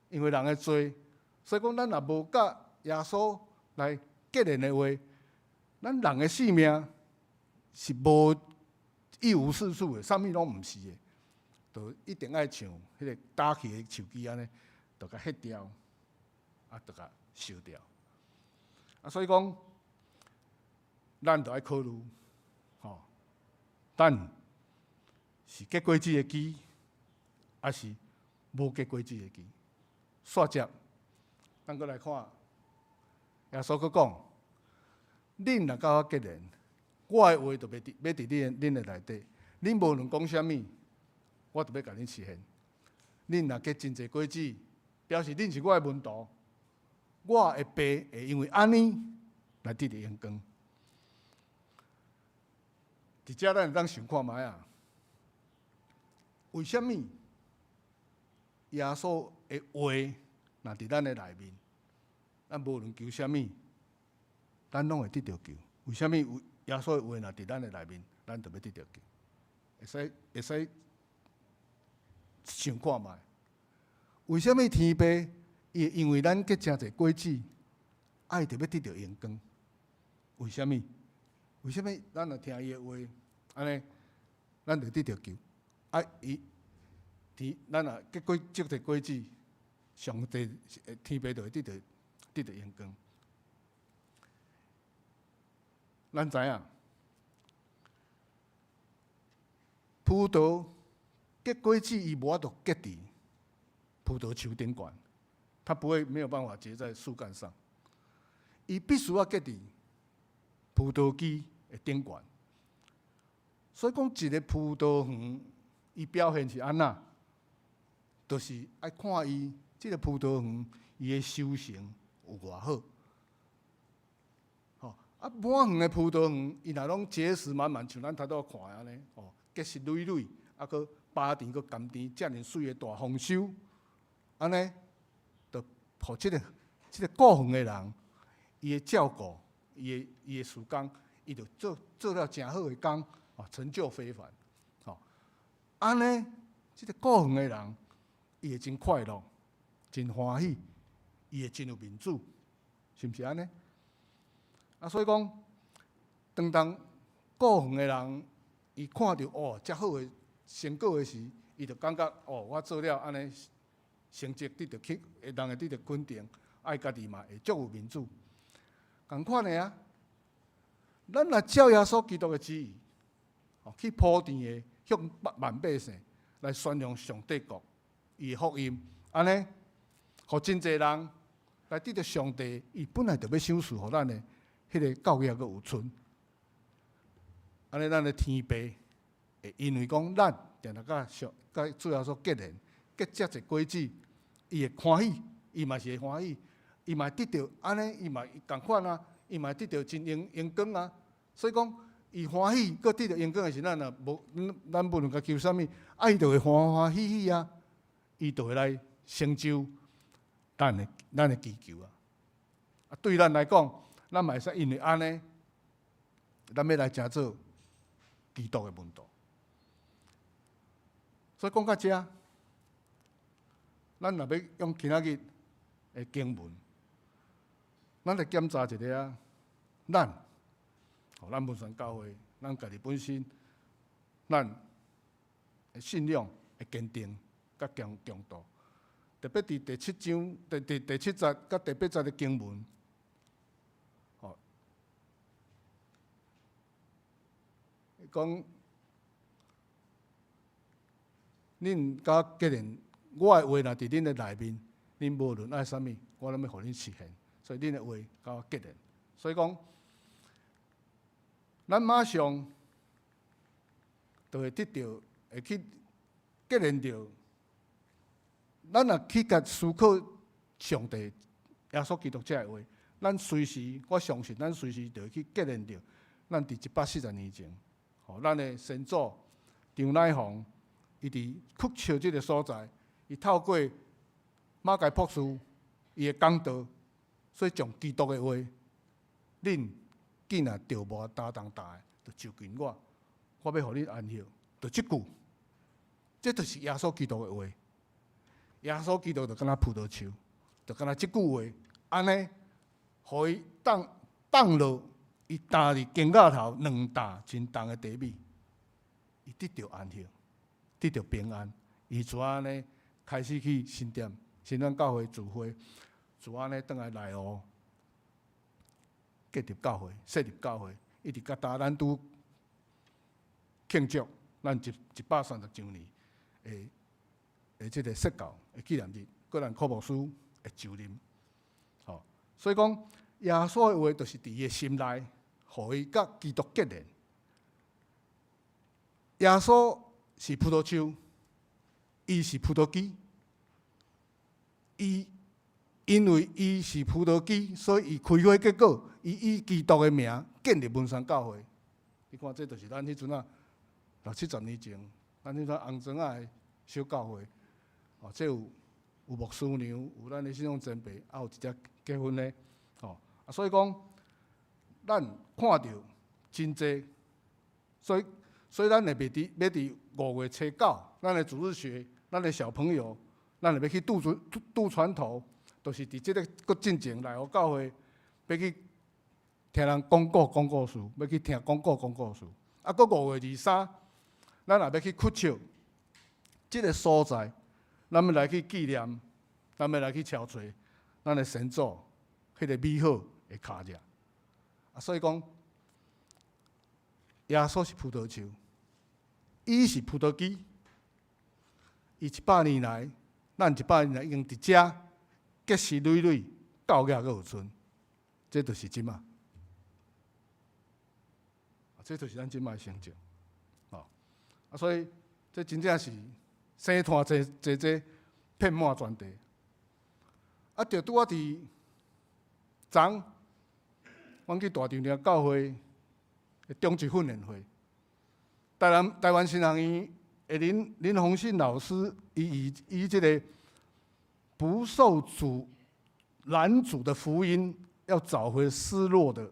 因为人的罪。所以讲，咱若无甲耶稣来结连的话，咱人的性命是无一无是处的，啥物拢毋是的，就一定爱像迄个打去的树枝安尼，就甲ฮ็掉，就甲烧掉。所以讲，咱就爱考虑，咱是结果子的枝，还是无结果子的枝？煞接，咱搁来看，耶稣佫讲，恁若甲我结连，我的话就要伫恁的内底，恁无论讲啥物，我就要甲恁实现。恁若结真侪果子，表示恁是我的门徒，我的爸会因为安尼来得到荣光。伫遮咱会当想看卖啊，为什么耶稣的话若伫咱的内面，咱无论求啥物，咱拢会得到救？为什么耶稣的话若伫咱的内面，咱就要得到救？会使想看卖，为什么天父伊会因为咱结真侪果子，爱特要得到荣光？为什么？为什么咱若听伊的话，安尼咱就得到救？咱若结果结侪果子，上帝天父就会得到荣光。咱知影，葡萄结果子伊无法度结伫葡萄树顶悬，它没有办法结在树干上，伊必须要结伫葡萄枝的顶悬。所以讲，一个葡萄园，伊表现是安那，就是爱看伊这个葡萄园伊的收成有偌好。满园的葡萄园，伊若拢结实满满，像咱头拄看安尼，结实累累，佫巴甜佫甘甜，遮尔水的大丰收，安尼，就互这个顾园的人，伊的照顾，伊的时工，伊就做了真好的工，成就非凡。安尼，这个顾园的人，伊会真快乐，真欢喜，伊会真有面子，是毋是安尼？所以讲，当顾园的人，伊看到遮好的成果的时，伊就感觉我做了安尼，成绩得到人会得到肯定，爱家己嘛会足有面子。同款的啊，咱若照耶稣基督的旨意，去铺垫的向万百姓来宣扬上帝国伊的福音，安尼，互真侪人来得到上帝伊本来就要赏赐互咱的。迄个教育佫有存，安尼咱的天父会因为讲咱定定甲主要所结连，结遮侪果子，伊会欢喜，伊嘛是会欢喜，伊嘛得到安尼，伊嘛共款啊，伊嘛得到真荣光啊。所以讲，伊欢喜佫得到荣光的是咱咱无论甲求啥物，伊就会欢欢喜喜啊，伊就会来成就咱的祈求啊。对咱来讲，咱嘛会使因为安尼，咱要来成做基督的门徒。所以讲到遮，咱若要用今仔日的经文，咱来检查一下啊，咱文山教会，咱家己本身，咱的信仰的坚定甲强度，特别伫第7章、第7节甲第8节的经文。讲，恁甲我结连，我的话若伫恁的内面，恁无论爱啥物，我拢要互恁实现。所以恁的话甲我结连，所以讲，咱马上就会得到，会去结连着。咱若去甲思考上帝耶稣基督遮的话，咱随时，我相信咱随时就会去结连着，咱伫140年前。咱的先祖张乃凤伊伫屈笑即个所在，伊透过马该博士伊的讲道，所以将基督的话，恁既然着无担当的，就就近我要互恁安息。就即句，这就是耶稣基督的话。耶稣基督就敢若葡萄树，就敢若即句话，安尼，互伊放落伊担伫肩胛头2担真重的地米，伊得到安息，得到平安。伊就安尼开始去新店教会聚会，就安尼转来内湖建立教会、设立教会，一直到咱拄庆祝咱130周年的即个设教的纪念日，个人科牧师的就任。吼，所以讲耶稣的话，就是伫伊的心内，互伊甲基督结连。耶稣是葡萄树，伊是葡萄枝，因为伊是葡萄枝，所以伊开花结果，伊以基督的名建立文山教会。你看，这就是咱迄阵啊，60、70年前，咱迄阵红砖仔的小教会。哦，这有牧师娘，有咱的信仰前辈，还有一只结婚的。哦，所以讲，咱看到真济，所以咱会要伫5月初9，咱的主日学，咱的小朋友，咱会要去渡船头，都是伫即个搁进前内湖教会，要去听人讲故事，要去听讲故事。啊，搁5月23，咱也要去屈笑即个所在，咱要来去纪念，咱要来去敲找咱的神祖迄个美好的脚迹。啊，所以讲，耶稣是葡萄树，伊是葡萄枝，伊100年来，咱100年来已经伫遮结实累累，到尾还有存，这就是即嘛。这就是咱即摆的成就，啊，所以这真正是生团济遍满全地。啊，就拄啊伫昨，阮去大长岭教会的中级训练会，台湾新学院的林宏信老师，以这个不受拦阻的福音，要找回失落的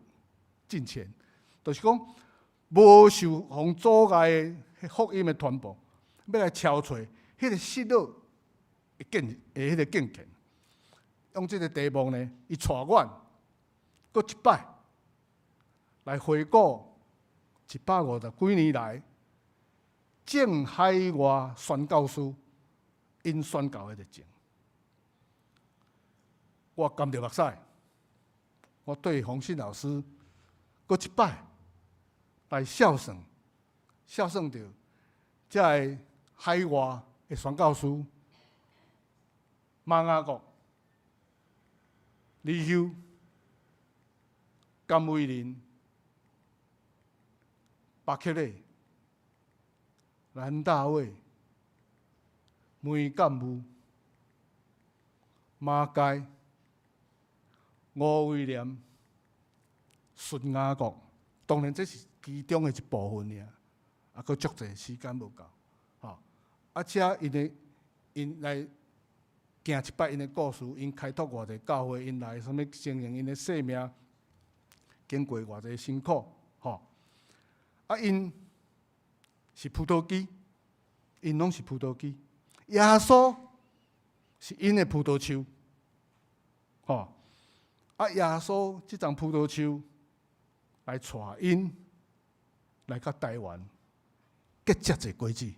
金钱，就是讲。无受互阻碍的福音的传播，要来敲找迄个失落的迄个境界。用这个题目呢，伊带阮搁一摆来回顾150几年来正海外宣教师因宣教的热情。我甘着目屎，我对洪信老师搁一摆。来孝顺着这个海外的宣教师马雅各、李修、甘伟林、巴克勒、兰大卫、梅干武、马街、吴威廉、孙雅各，当然这是。其中的一部分尔，啊，佫足济时间无够，吼，啊，且因来行一摆因的故事，因开拓偌济教会，因来啥物经营因的生命，经过偌济辛苦，吼，啊，因是葡萄枝，因拢是葡萄枝，耶稣是因的葡萄树，吼，啊，耶稣即丛葡萄树来带因。来到台湾，结遮侪果子，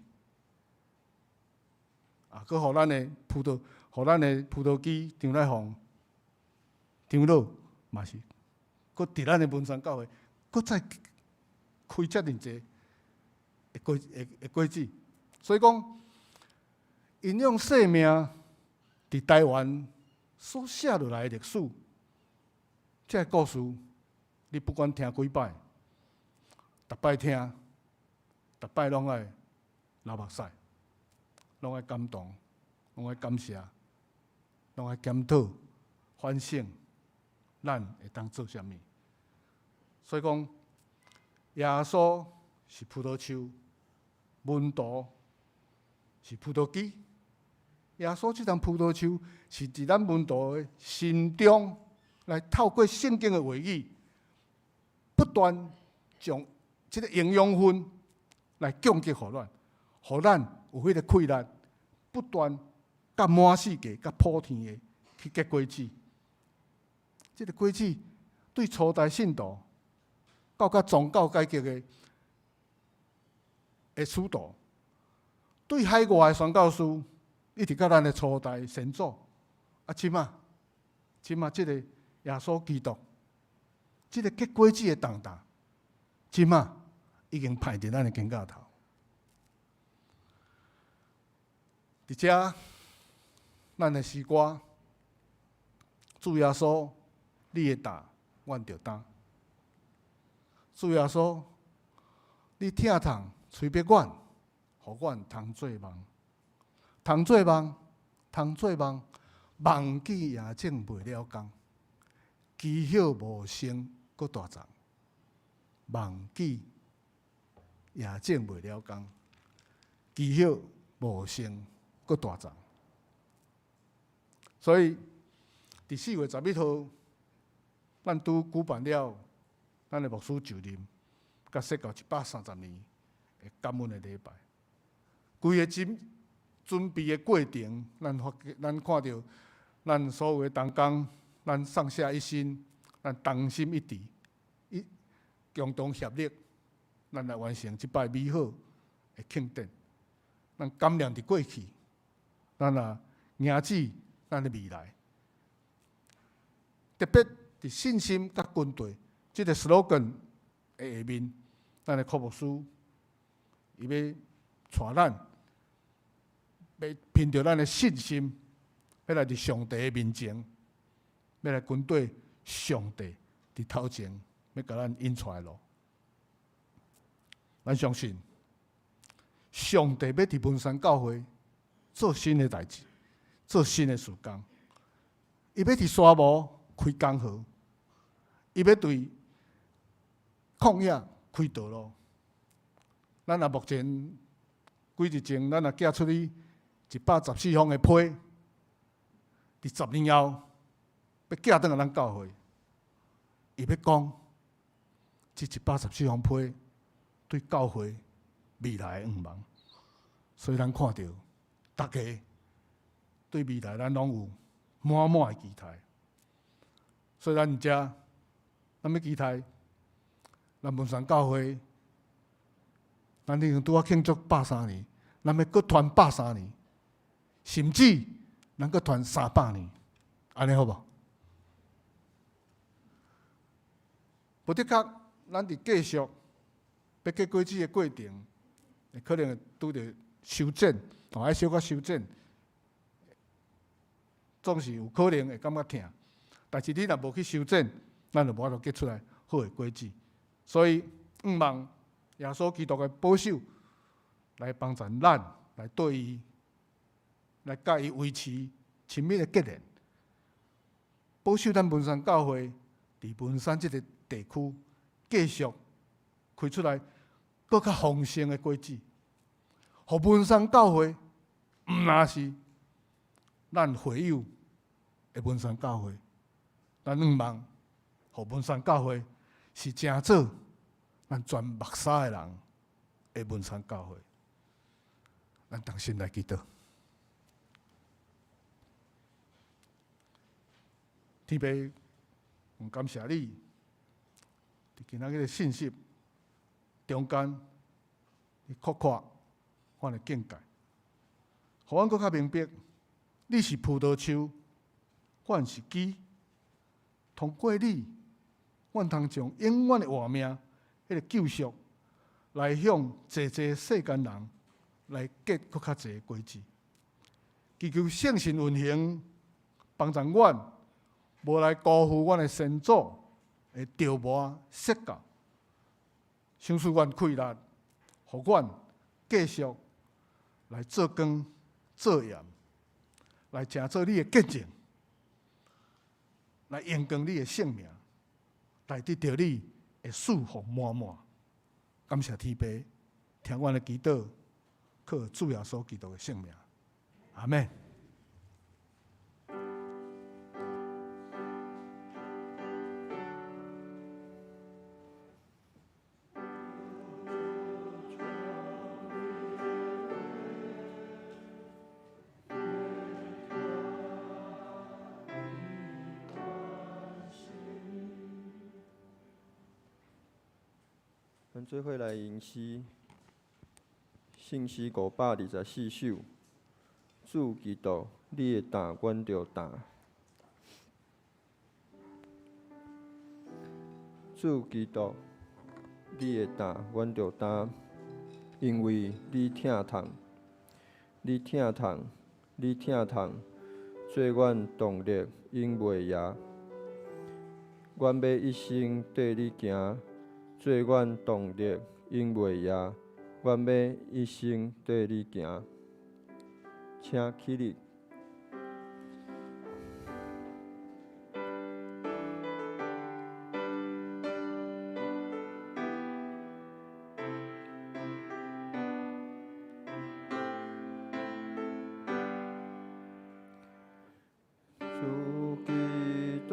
啊，佮互咱的葡萄枝张来凤、张老嘛是，佮伫咱的文山教会，佮再开遮尔济的果子，所以讲，因用生命伫台湾所写落来的历史，这个故事，你不管听几摆。逐摆听，逐摆拢爱流目屎，拢爱感动，拢爱感谢，拢爱检讨、反省，咱会当做啥物？所以讲，耶稣是葡萄树，门徒是葡萄枝。耶稣这张葡萄树是伫咱门徒的心中来透过圣经的话语，不断将这个营养分来供给予咱，予咱有迄个气力，不断甲满世界、甲普天的去结果子。这个果子对初代信徒到甲宗教改革的使徒，对海外的宣教师，一直到咱的初代先祖，即马即个耶稣基督，即个结果子的重担，即马已经派伫咱的肩胛头。伫遮，咱的诗歌，主耶稣，你的担，阮着担。主耶稣，你疼痛催逼阮，互阮通做梦，通做梦，通做梦，梦记也种袂了工，枝叶无生，搁大长。梦记也种袂了工，枝叶无生，搁大长。所以，伫4月11号，咱拄举办了咱的牧师就任，甲说到130年的感恩的礼拜。规个准备的过程，咱看到咱所有的同工，咱上下一心，咱同心一致，共同协力，咱来完成这摆美好的庆典。咱感念伫过去，咱也迎指咱的未来。特别伫信心甲军队这个 slogan 的下面，咱的科牧师伊要带咱，要凭着咱的信心，要来伫上帝的面前，要来军队上帝伫头前，要甲咱引出来路。咱相信，上帝要伫文山教会做新的代志，做新的事工。伊要伫沙漠开江河，伊要对旷野开道路。咱目前几日前，咱寄出去114方的批，伫10年后要寄转来咱教会。伊要讲，这114方批对教会未来的愿望，所以咱看到大家对未来咱拢有满满的期待。所以咱伫遮，咱要期待咱文山教会，咱已经拄啊庆祝103年，咱要搁传103年，甚至咱搁传300年，安尼好无？不的确，咱伫继续要结果子的过程，可能会拄着修正，爱小可修正，总是有可能会感觉痛。但是你若无去修正，咱就无法度结出来好的果子。所以，望耶稣基督的保守来帮助咱，来对伊，来甲伊维持亲密的结连，保守咱文山教会伫文山这个地区继续开出来更较丰盛的果子，互文山教会毋若是咱会友的文山教会。咱望，互文山教会是正做咱全目沙的人的文山教会。咱同心来祈祷。天父，我感谢你，伫今仔日的信息中间，你扩阔我的境界，互阮更较明白，你是葡萄树，阮是枝。通过你，阮通将永远的活命，迄个救赎，来向济世间人来结更较济果子。祈求圣神运行，帮助阮，无来辜负阮的先祖的条模设教，想使阮气力，互阮继续来做光做盐，来成做你的见证。来延光你的性命，来得到你的祝福满满。感谢天父，听阮的祈祷，靠主耶稣基督的性命。阿门。咱做伙来吟诗，圣诗524首。主基督，你的担，阮着担。主基督，你的担，阮着担，因为你疼痛，你疼痛，你疼痛，做阮动力永袂赢。阮要一生缀你行。做阮动力永袂赢，阮要一生缀你行。请起立。主基督，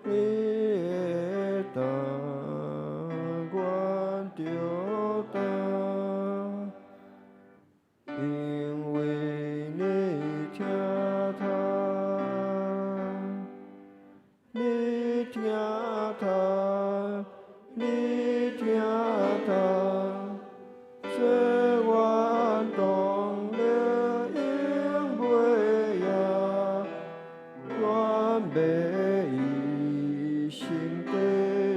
你的担，阮着担，因为你疼痛，你疼痛，你疼痛，做阮动力永袂赢，阮要一生缀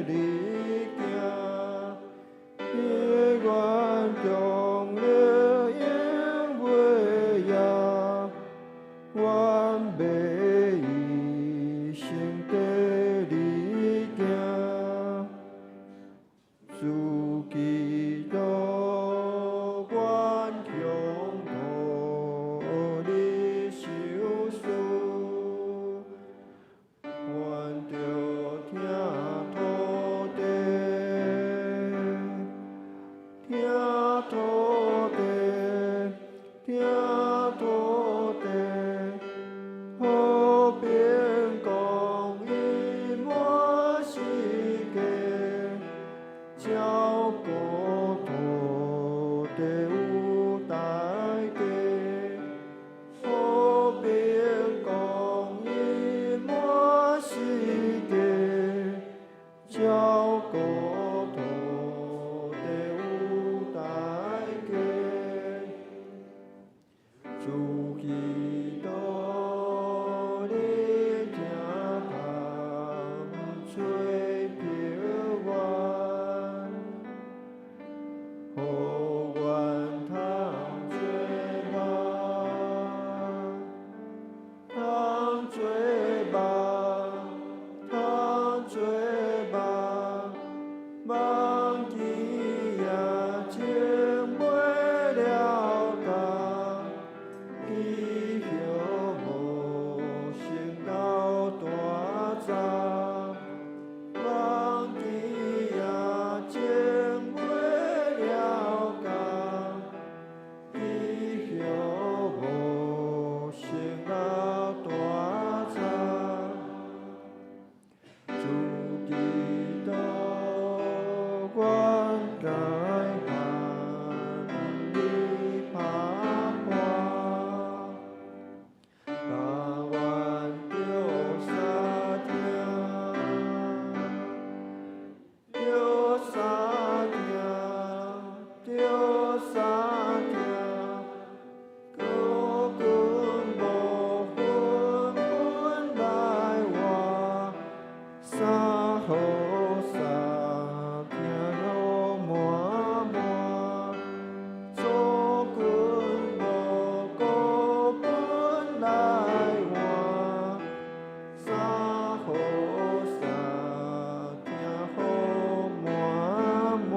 你行，因阮动力永袂赢，阮要一生缀你行。主基督，阮强托你手事，阮着听土地，听土地，听土地，好变公义满世界。照顾土地有大家，好变公义满世界。照顾土地有大家，主基督，你疼痛做平原。互阮通做梦，通做梦，通做梦，梦记也情袂了当，记号无成到大早，梦记也情袂了当，记号无成到大早。主基督，阮该向你拍破，把阮着杀听，着杀听，着杀听，高君无分阮来活，三好三听好满满，做君无高君来换，三好三听好满满。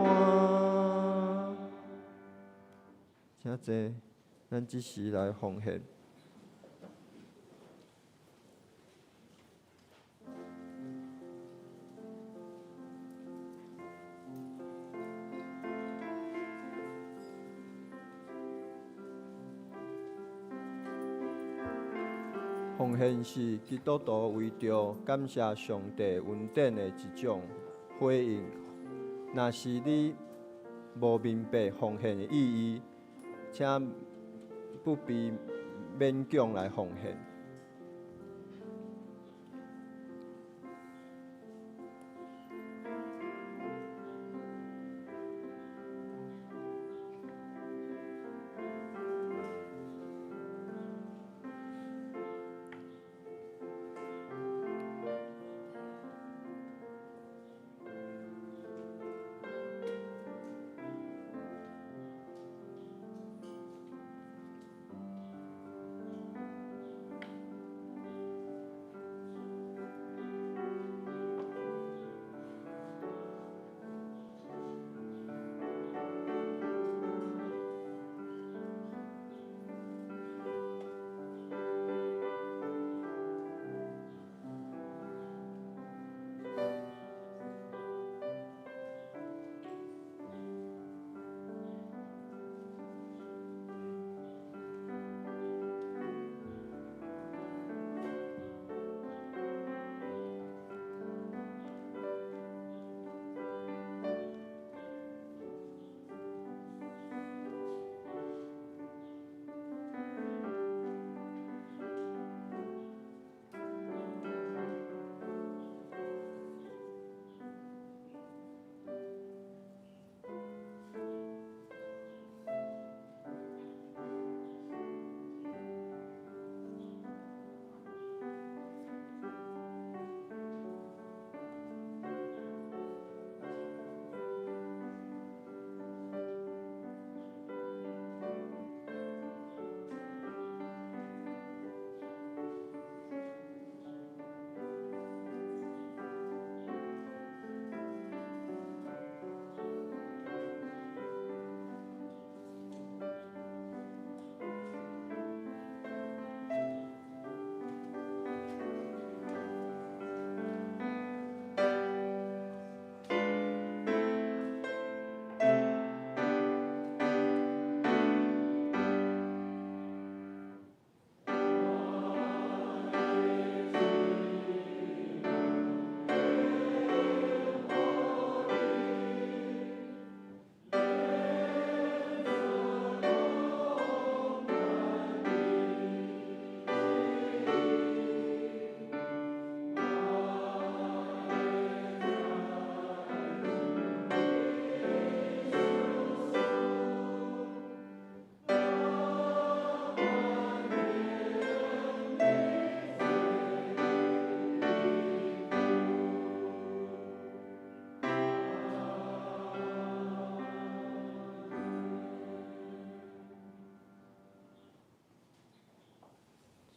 请坐，咱即时来奉献。奉献是基督徒为着感谢上帝恩典的一种回应。若是你无明白奉献的意义，请不必勉强来奉献。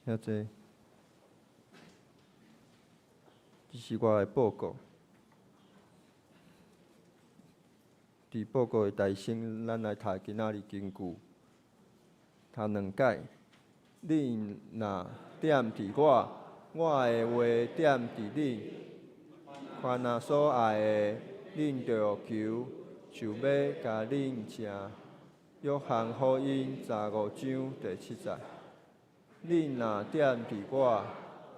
遐济，这是我的报告。伫报告的大省，咱来读今仔日经句，读2解。恁若踮伫我的话踮伫恁，凡若所爱的，恁着求，就要甲恁成。约翰福音15章第7节。恁若踮伫我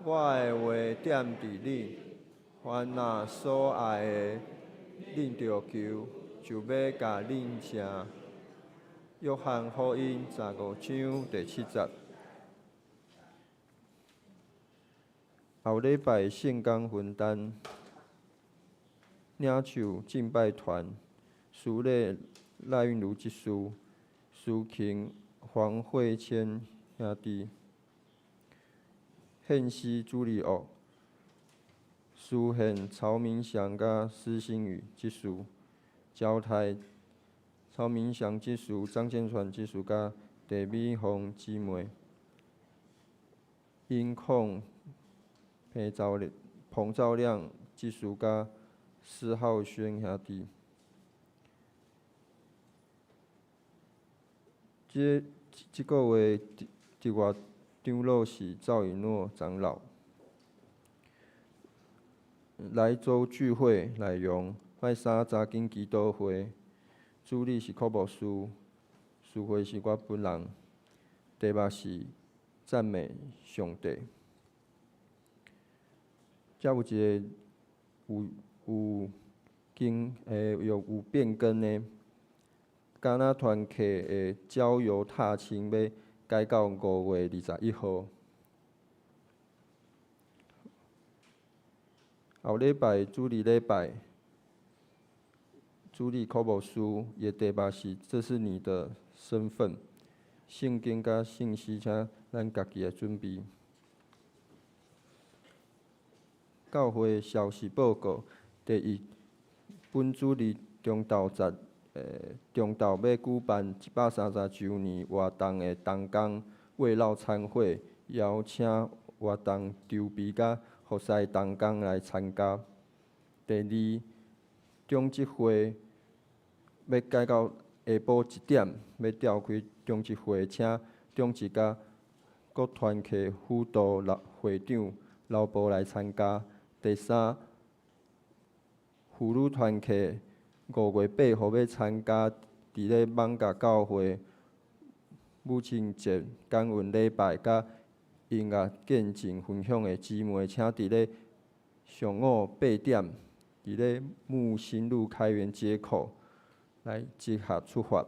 的话踮伫恁，凡若所爱的，恁着求，就要甲恁成。约翰福音15章第7节。后礼拜圣工分担，领袖敬拜团，司礼赖韵如执事，司琴黄慧谦兄弟。献诗朱立奥，书献曹明祥甲施新宇执事，交台曹明祥执事、张建传执事甲戴美凤姊妹，音控彭兆亮执事甲施浩轩兄弟。这个月伫外长老是赵以诺长老。来州聚会内容：拜三查经祈祷会，主理是科牧师，聚会是我本人，题目是赞美上帝。才有一个有变更的，敢若团契的郊游踏青要改到5月21号。后礼拜主日礼拜，主日科目书也题目是这是你的身份，圣经甲信息，请咱家己来准备。教会消息报告，第一，本主日中昼节，中昼要举办130周年活动的同工慰劳餐会，邀请活动筹备甲服侍同工来参加。第二，中职会要改到下晡1点，要召开中职会，请中职甲各团契辅导会长、老婆来参加。第三，妇女团契5月8号要参加伫咧艋舺教会母亲节感恩礼拜甲音乐见证分享的姊妹，请伫咧上午8点伫咧木星路开元街口来集合出发。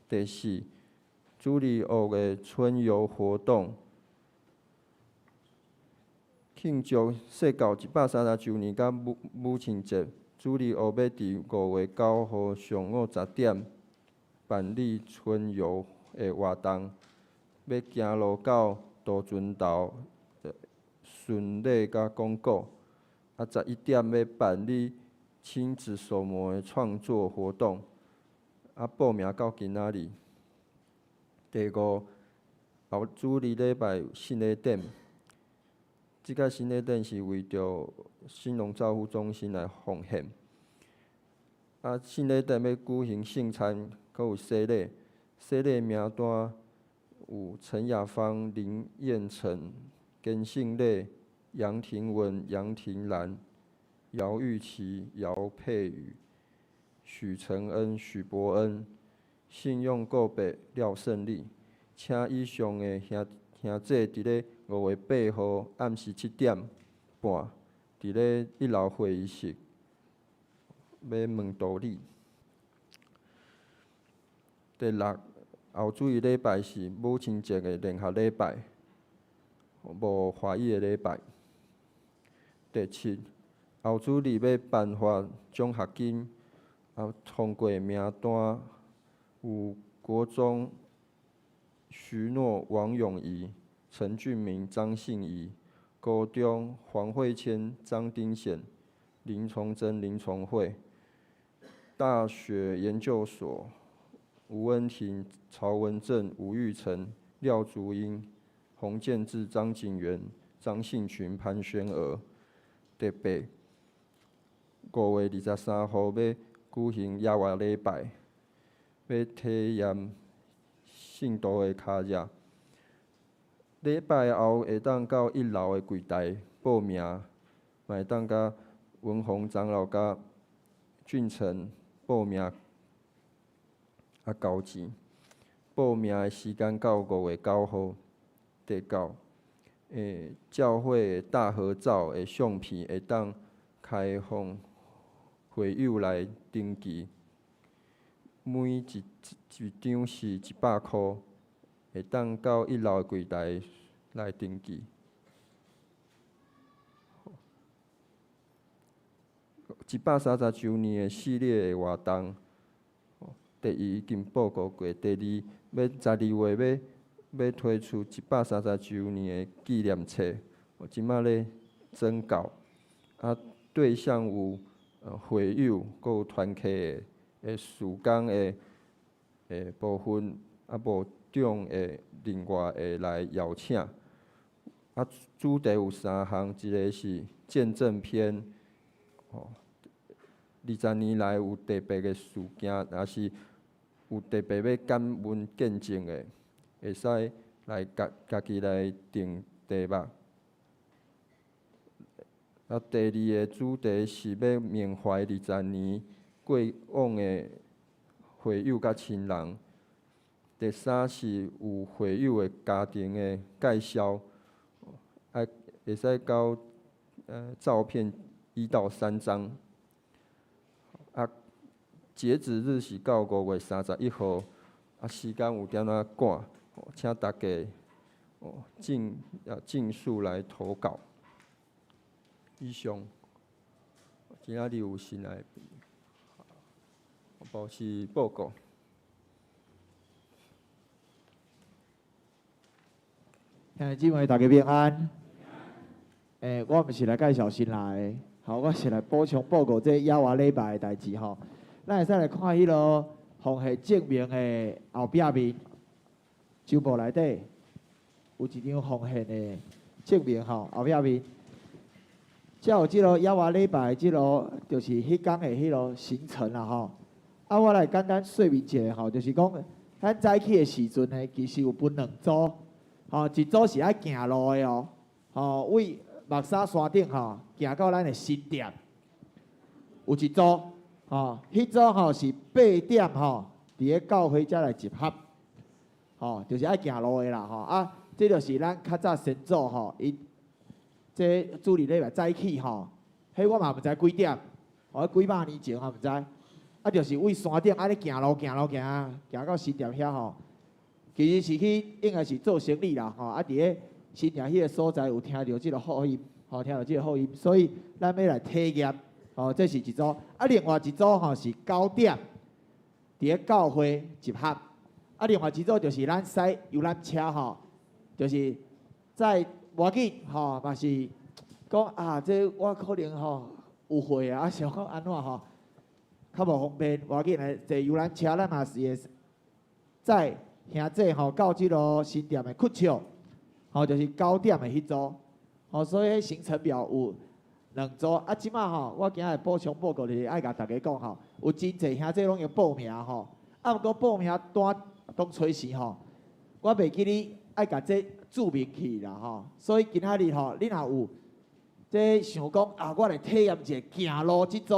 第四，主日学的春游活动。庆祝世教130周年甲母亲节，主日学要伫5月9号上午10点办理春游的活动，要行路到渡船头巡礼甲广告。11点要办理亲子手模的创作活动，报名到今仔日。第五，后主日礼拜新礼典。即个新礼典是为着新农照护中心来奉献。新礼典要举行圣餐，阁有洗礼。洗礼名单有陈雅芳、林彦成、根信烈、杨庭文、杨庭兰、姚玉琪、姚佩宇、许承恩、许伯恩。信用个别廖胜利，请以上的兄姐伫咧5月8号暗时7点半，伫咧1楼会议室要问道理。第六，后主日礼拜是母亲节的联合礼拜，无华裔的礼拜。第七，后主日要颁发奖学金，通过名单有国中徐诺、王永仪、陈俊明、张信仪；高中黄慧谦、张丁显、林崇珍、林崇慧；大学研究所吴恩婷、曹文正、吴玉成、廖竹英、洪建志、张景元、张信群、潘宣娥。第八，5月23号要举行野外礼拜，要体验信徒的脚热。礼拜后会当到1楼的柜台报名，嘛会当甲文宏长老甲俊成报名交钱。报名的时间到5月9号。第九，教会大合照的相片会当开放会友来登记，每一张是100块，会当到1楼的柜台来登记。130周年的系列的活动，第一已经报告过，第二要12月要推出130周年的纪念册，即马咧征稿，对象有会友，阁有团契的事工的部分，无长的另外会来邀请。主题有3项，一个是见证篇，20年来有特别的事件，也是有特别要感恩见证的，会使来家己来定题目。第二个主题是要缅怀20年过往的会友甲亲人。第三是有会友的家庭的介绍，会使到照片1到3张。啊，截止日是到5月31号，啊，时间有点仔赶，请大家尽速来投稿。以上，今仔日有新来宾，报是报告。兄弟姊妹，大家平安。我毋是来介绍新来的，我是来补充报告这亚华礼拜的代志吼。咱会使来看迄落奉献证明的后壁面，周报内底有一张奉献的证明吼，后壁面。才有即落亚华礼拜即落，就是迄天的迄落行程啦吼。啊，我来简单说明一下吼，就是讲咱早起的时阵呢，其实有分2组。一组是爱行路的哦，为目山山顶行到咱的新店，有一组迄组是8点伫咧教会才来集合，就是爱行路的啦啊，这就是咱较早先祖伊这主日礼拜早起迄我嘛毋知几点，几百年前毋知，就是为山顶安尼行到新店遐其实是应该是做生意啦，伫咧新店迄个所在有听到即个福音，听到即个福音，所以咱要来体验，这是一组。另外一组是9点，伫咧教会集合。另外一组就是咱驶游览车就是在无要紧嘛是讲这我可能有会想讲安怎较无方便，无要紧的坐游览车，咱嘛是会在。兄弟到即落新店的窟桥，就是9点的迄组，所以行程表有2组。即摆我今日补充报告就是爱甲大家讲有真侪兄弟拢用报名毋过报名单当找时我袂记你爱甲这注明去啦所以今仔日你若有这想讲我来体验一下行路即组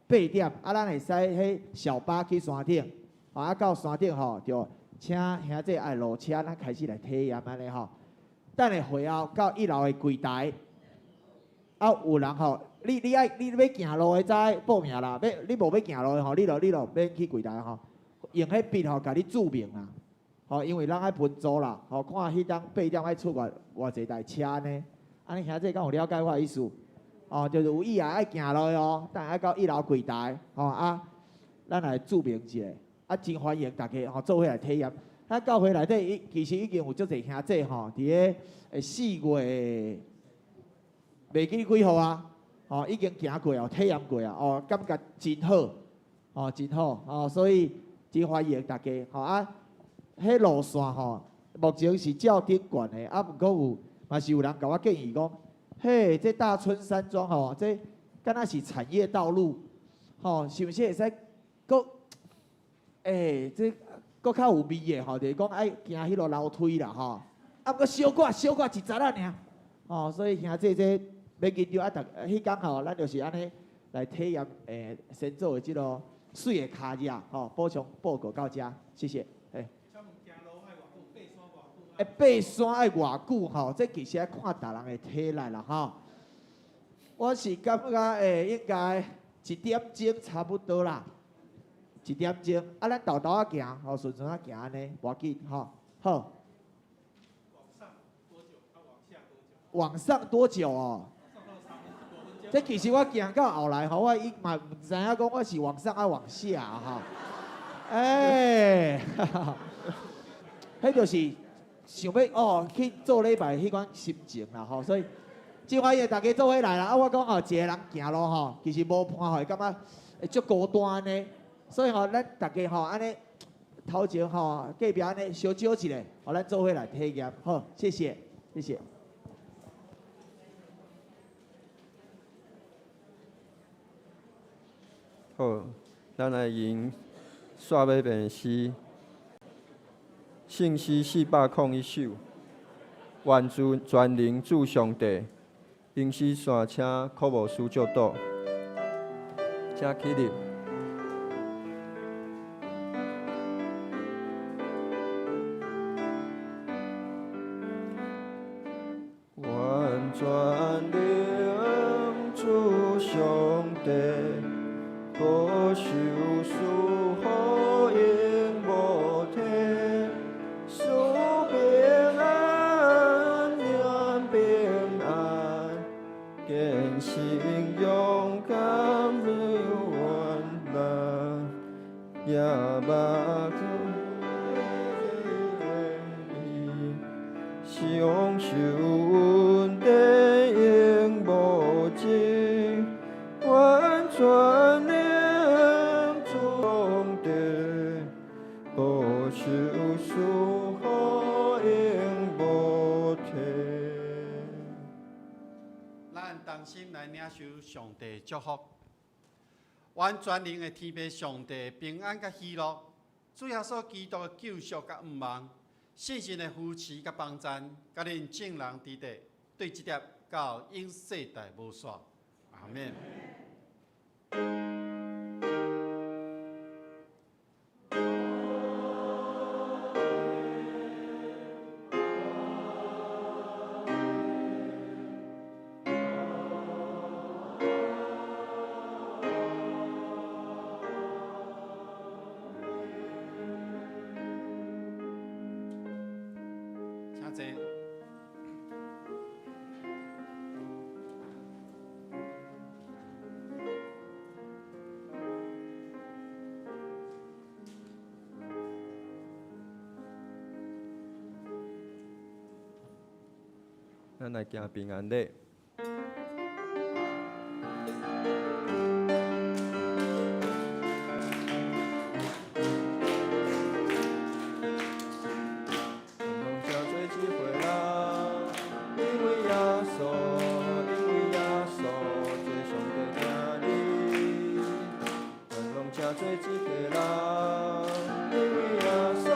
8点咱会使迄小巴去山顶。到山顶就请兄弟爱落车，咱开始来体验安尼等下会后到1楼的柜台，有人你要行路的才报名啦，你无要行路的你就免去柜台用迄笔甲你注明啦，因为咱爱分组啦，看迄当8点爱出偌济台车呢，安尼兄弟敢有了解我的意思？就是有意爱行路的等下到1楼柜台咱来注明一下。真欢迎大家做伙来体验。咱教会内底其实已经有足侪兄弟伫咧4月袂记几号已经行过体验过感觉真好真好所以真欢迎大家迄路线目前是照顶管的毋过嘛是有人甲我建议讲，这大村山庄这敢若是产业道路是毋是会使搁？这搁较有味的就是讲爱行迄落楼梯啦毋过小可一截仔尔所以兄弟这要紧张迄天咱就是安尼来体验先做的即落水的脚印补充报告到遮，谢谢。爬山爱偌久这其实爱看大人的体力啦我是感觉应该1点钟差不多啦。1点钟咱豆豆行顺顺行安尼无要紧好。往上多久这其实我行到后来我嘛唔知影讲我是往上还往下迄就是想要去做礼拜迄款心情啦所以真欢迎大家做伙来啦我讲一个人行路其实无伴会感觉会足孤单呢。所以咱大家安尼头前隔壁安尼小招一下，咱做伙来体验。好，谢谢。好，咱来用煞尾篇诗，圣诗401首，愿全能主上帝，因诗山请苦无事足倒，请起立。愿全能也捌享受稳定永无尽，完全领从地，保守属好永无退。咱同心来领受上帝祝福，愿全能的天父上帝平安甲喜乐，主耶稣基督的救赎甲愿望，信心的扶持甲帮赞，甲恁众人伫地，对这点到永世代无煞。阿免。请坐。咱来行平安礼。真做一回人，因为耶稣，因为耶稣，做上帝听你。咱拢真做一个人，因为耶稣。